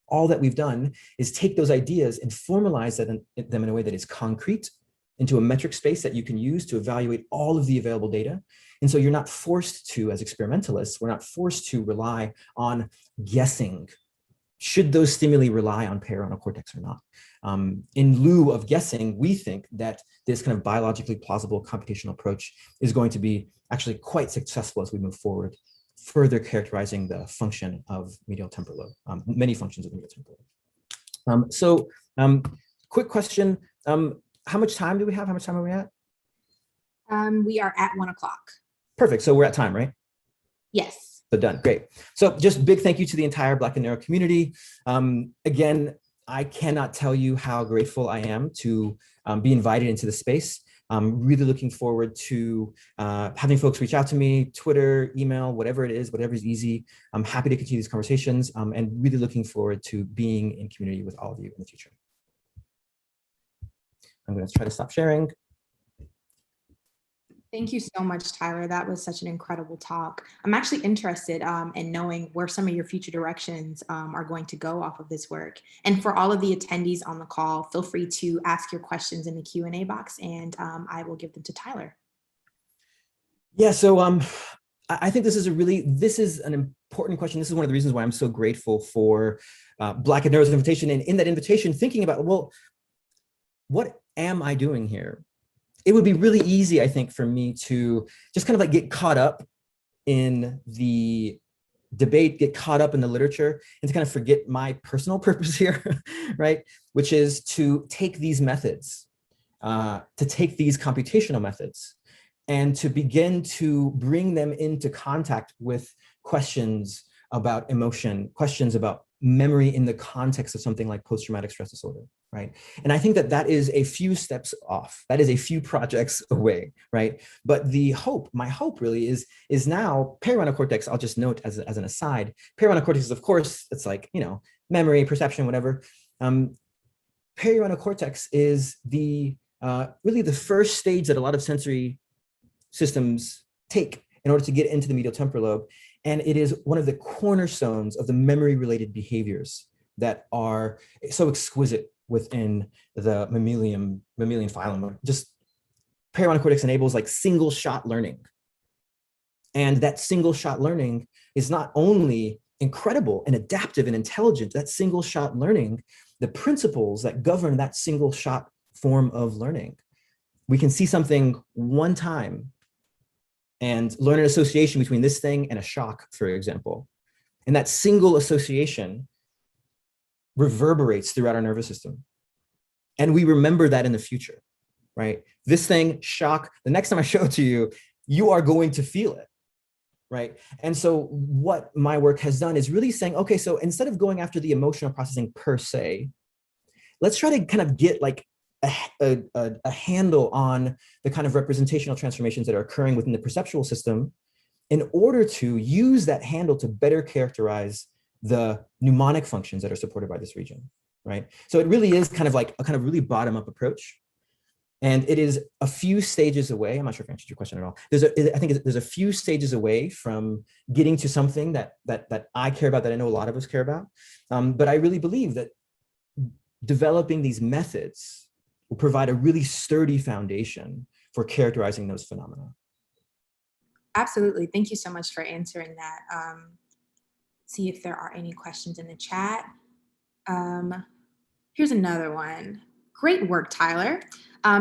Speaker 3: All that we've done is take those ideas and formalize them in a way that is concrete into a metric space that you can use to evaluate all of the available data. And so you're not forced to, as experimentalists, we're not forced to rely on guessing. Should those stimuli rely on peyronie cortex or not? In lieu of guessing, we think that this kind of biologically plausible computational approach is going to be actually quite successful as we move forward, further characterizing the function of medial temporal lobe, many functions of the medial temporal lobe. Quick question, how much time do we have? How much time are we at?
Speaker 2: We are at 1 o'clock.
Speaker 3: Perfect, so we're at time, right?
Speaker 2: Yes.
Speaker 3: So done, great. So just big thank you to the entire Black and Neuro community. Again, I cannot tell you how grateful I am to be invited into the space. I'm really looking forward to having folks reach out to me, Twitter, email, whatever it is, whatever is easy. I'm happy to continue these conversations and really looking forward to being in community with all of you in the future. I'm going to try to stop sharing.
Speaker 2: Thank you so much, Tyler. That was such an incredible talk. I'm actually interested in knowing where some of your future directions are going to go off of this work. And for all of the attendees on the call, feel free to ask your questions in the Q&A box and I will give them to Tyler.
Speaker 3: Yeah, so I think this is an important question. This is one of the reasons why I'm so grateful for Black and Neuro's invitation. And in that invitation, thinking about, well, what am I doing here? It would be really easy, I think, for me to just kind of like get caught up in the debate, get caught up in the literature, and to kind of forget my personal purpose here, right? Which is to take these methods, to take these computational methods, and to begin to bring them into contact with questions about emotion, questions about memory in the context of something like post-traumatic stress disorder, right? And I think that that is a few steps off. That is a few projects away, right? But my hope really is now peyronie cortex. I'll just note as an aside, peyronie cortex is, of course, it's like, you know, memory, perception, whatever. Peyronie cortex is really the first stage that a lot of sensory systems take in order to get into the medial temporal lobe. And it is one of the cornerstones of the memory-related behaviors that are so exquisite within the mammalian phylum. Just peyronie cortex enables like single-shot learning. And that single-shot learning is not only incredible and adaptive and intelligent, that single-shot learning, the principles that govern that single-shot form of learning. We can see something one time and learn an association between this thing and a shock, for example. And that single association reverberates throughout our nervous system. And we remember that in the future, right? This thing, shock, the next time I show it to you, you are going to feel it, right? And so what my work has done is really saying, okay, so instead of going after the emotional processing per se, let's try to kind of get like a handle on the kind of representational transformations that are occurring within the perceptual system in order to use that handle to better characterize the mnemonic functions that are supported by this region, right? So it really is kind of like a kind of really bottom-up approach. And it is a few stages away. I'm not sure if I answered your question at all. I think there's a few stages away from getting to something that I care about, that I know a lot of us care about. But I really believe that developing these methods will provide a really sturdy foundation for characterizing those phenomena.
Speaker 2: Absolutely. Thank you so much for answering that. See if there are any questions in the chat. Here's another one. Great work, Tyler.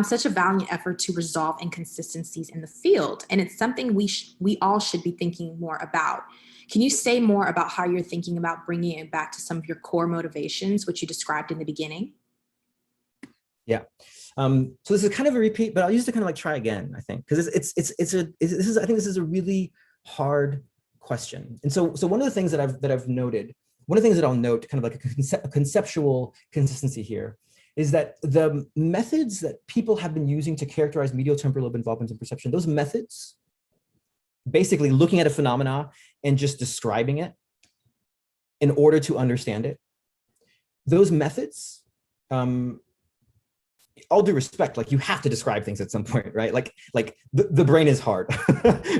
Speaker 2: Such a valiant effort to resolve inconsistencies in the field. And it's something we all should be thinking more about. Can you say more about how you're thinking about bringing it back to some of your core motivations, which you described in the beginning?
Speaker 3: Yeah. So this is kind of a repeat, but I'll use it to kind of like try again, I think, because I think this is a really hard question. And so one of the things that I've noted, one of the things that I'll note, kind of like a conceptual consistency here, is that the methods that people have been using to characterize medial temporal lobe involvement in perception, those methods, basically looking at a phenomena and just describing it in order to understand it, those methods, all due respect, like you have to describe things at some point, right? Like the brain is hard,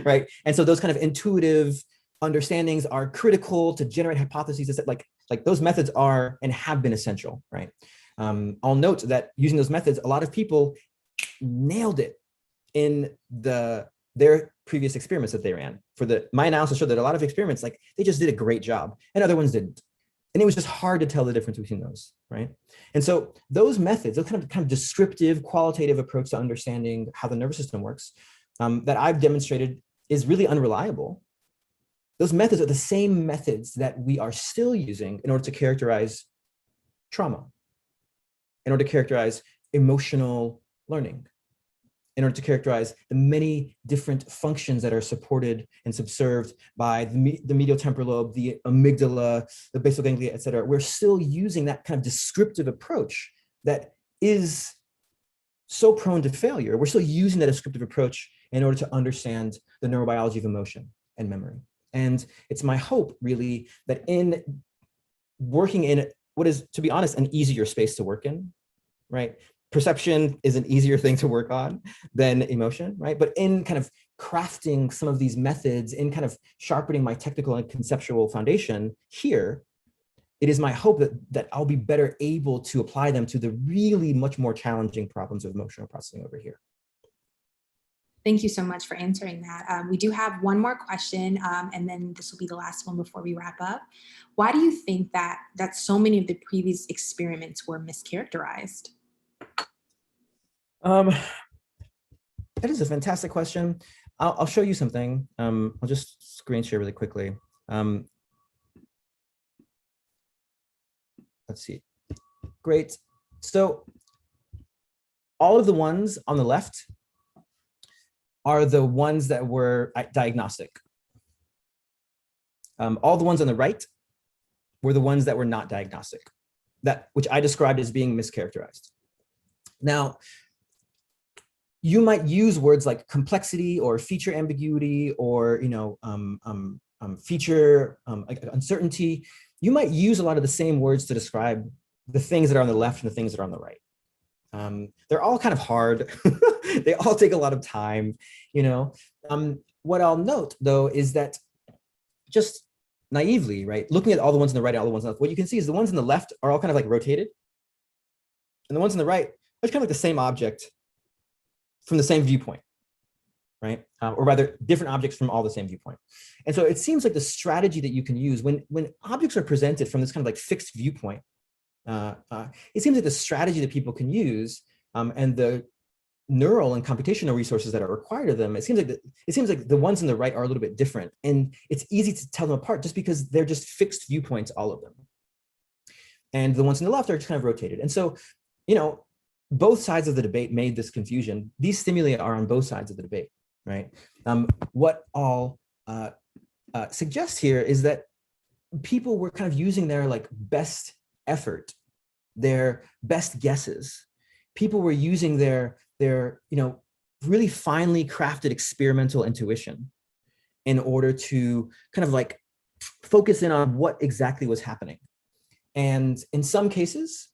Speaker 3: right? And so those kind of intuitive understandings are critical to generate hypotheses. Like those methods are and have been essential, right? I'll note that using those methods, a lot of people nailed it in their previous experiments that they ran. My analysis showed that a lot of experiments, like they just did a great job and other ones didn't. And it was just hard to tell the difference between those, right? And so those methods, those kind of descriptive, qualitative approach to understanding how the nervous system works that I've demonstrated is really unreliable. Those methods are the same methods that we are still using in order to characterize trauma, in order to characterize emotional learning, in order to characterize the many different functions that are supported and subserved by the medial temporal lobe, the amygdala, the basal ganglia, et cetera. We're still using that kind of descriptive approach that is so prone to failure. We're still using that descriptive approach in order to understand the neurobiology of emotion and memory. And it's my hope, really, that in working in what is, to be honest, an easier space to work in, right? Perception is an easier thing to work on than emotion, right? But in kind of crafting some of these methods, in kind of sharpening my technical and conceptual foundation here, it is my hope that I'll be better able to apply them to the really much more challenging problems of emotional processing over here.
Speaker 2: Thank you so much for answering that. We do have one more question, and then this will be the last one before we wrap up. Why do you think that so many of the previous experiments were mischaracterized?
Speaker 3: That is a fantastic question. I'll show you something. I'll just screen share really quickly. Let's see. Great. So all of the ones on the left are the ones that were diagnostic. All the ones on the right were the ones that were not diagnostic, which I described as being mischaracterized. Now, you might use words like complexity or feature ambiguity or feature uncertainty. You might use a lot of the same words to describe the things that are on the left and the things that are on the right. They're all kind of hard. They all take a lot of time, What I'll note, though, is that just naively, right, looking at all the ones on the right and all the ones on the left, what you can see is the ones on the left are all kind of like rotated. And the ones on the right are kind of like the same object from the same viewpoint, right? Or rather, different objects from all the same viewpoint. And so it seems like the strategy that you can use when objects are presented from this kind of like fixed viewpoint, it seems like the strategy that people can use and the neural and computational resources that are required of them, it seems like the ones on the right are a little bit different, and it's easy to tell them apart just because they're just fixed viewpoints, all of them. And the ones on the left are just kind of rotated. And so, both sides of the debate made this confusion. These stimuli are on both sides of the debate, right? What I'll suggest here is that people were kind of using their like best effort, their best guesses. People were using their really finely crafted experimental intuition in order to kind of like focus in on what exactly was happening. And in some cases,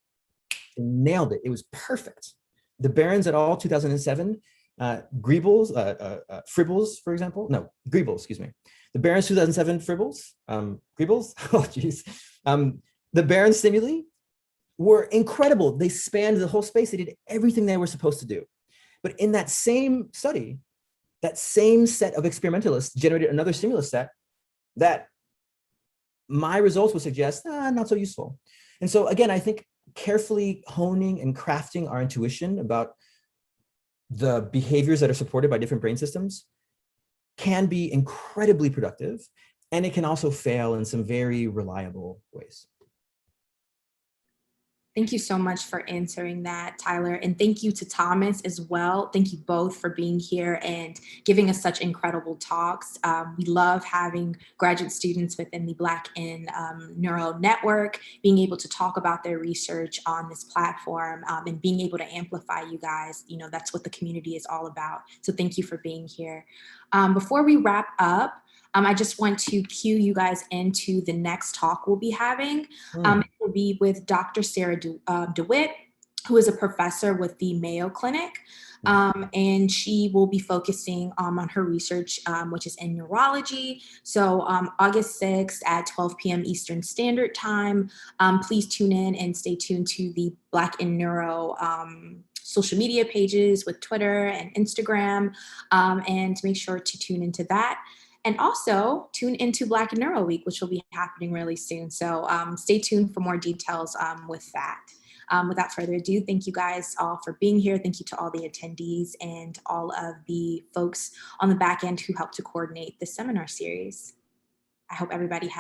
Speaker 3: they nailed it. It was perfect. The Behrens et al. 2007, Griebels, Fribbles, for example. No, Griebels, excuse me. The Behrens 2007 Fribbles, Griebels, oh geez. The Behrens stimuli were incredible. They spanned the whole space. They did everything they were supposed to do. But in that same study, that same set of experimentalists generated another stimulus set that my results would suggest, not so useful. And so again, I think carefully honing and crafting our intuition about the behaviors that are supported by different brain systems can be incredibly productive, and it can also fail in some very reliable ways.
Speaker 2: Thank you so much for answering that, Tyler. And thank you to Thomas as well. Thank you both for being here and giving us such incredible talks. We love having graduate students within the Black in Neuro Network being able to talk about their research on this platform and being able to amplify you guys. That's what the community is all about. So thank you for being here. Before we wrap up, I just want to cue you guys into the next talk we'll be having. It will be with Dr. Sarah DeWitt, who is a professor with the Mayo Clinic. And she will be focusing on her research, which is in neurology. So August 6th at 12 p.m. Eastern Standard Time, please tune in and stay tuned to the Black in Neuro social media pages with Twitter and Instagram, and make sure to tune into that. And also tune into Black in Neuro Week, which will be happening really soon. So stay tuned for more details with that. Without further ado, thank you guys all for being here. Thank you to all the attendees and all of the folks on the back end who helped to coordinate this seminar series. I hope everybody has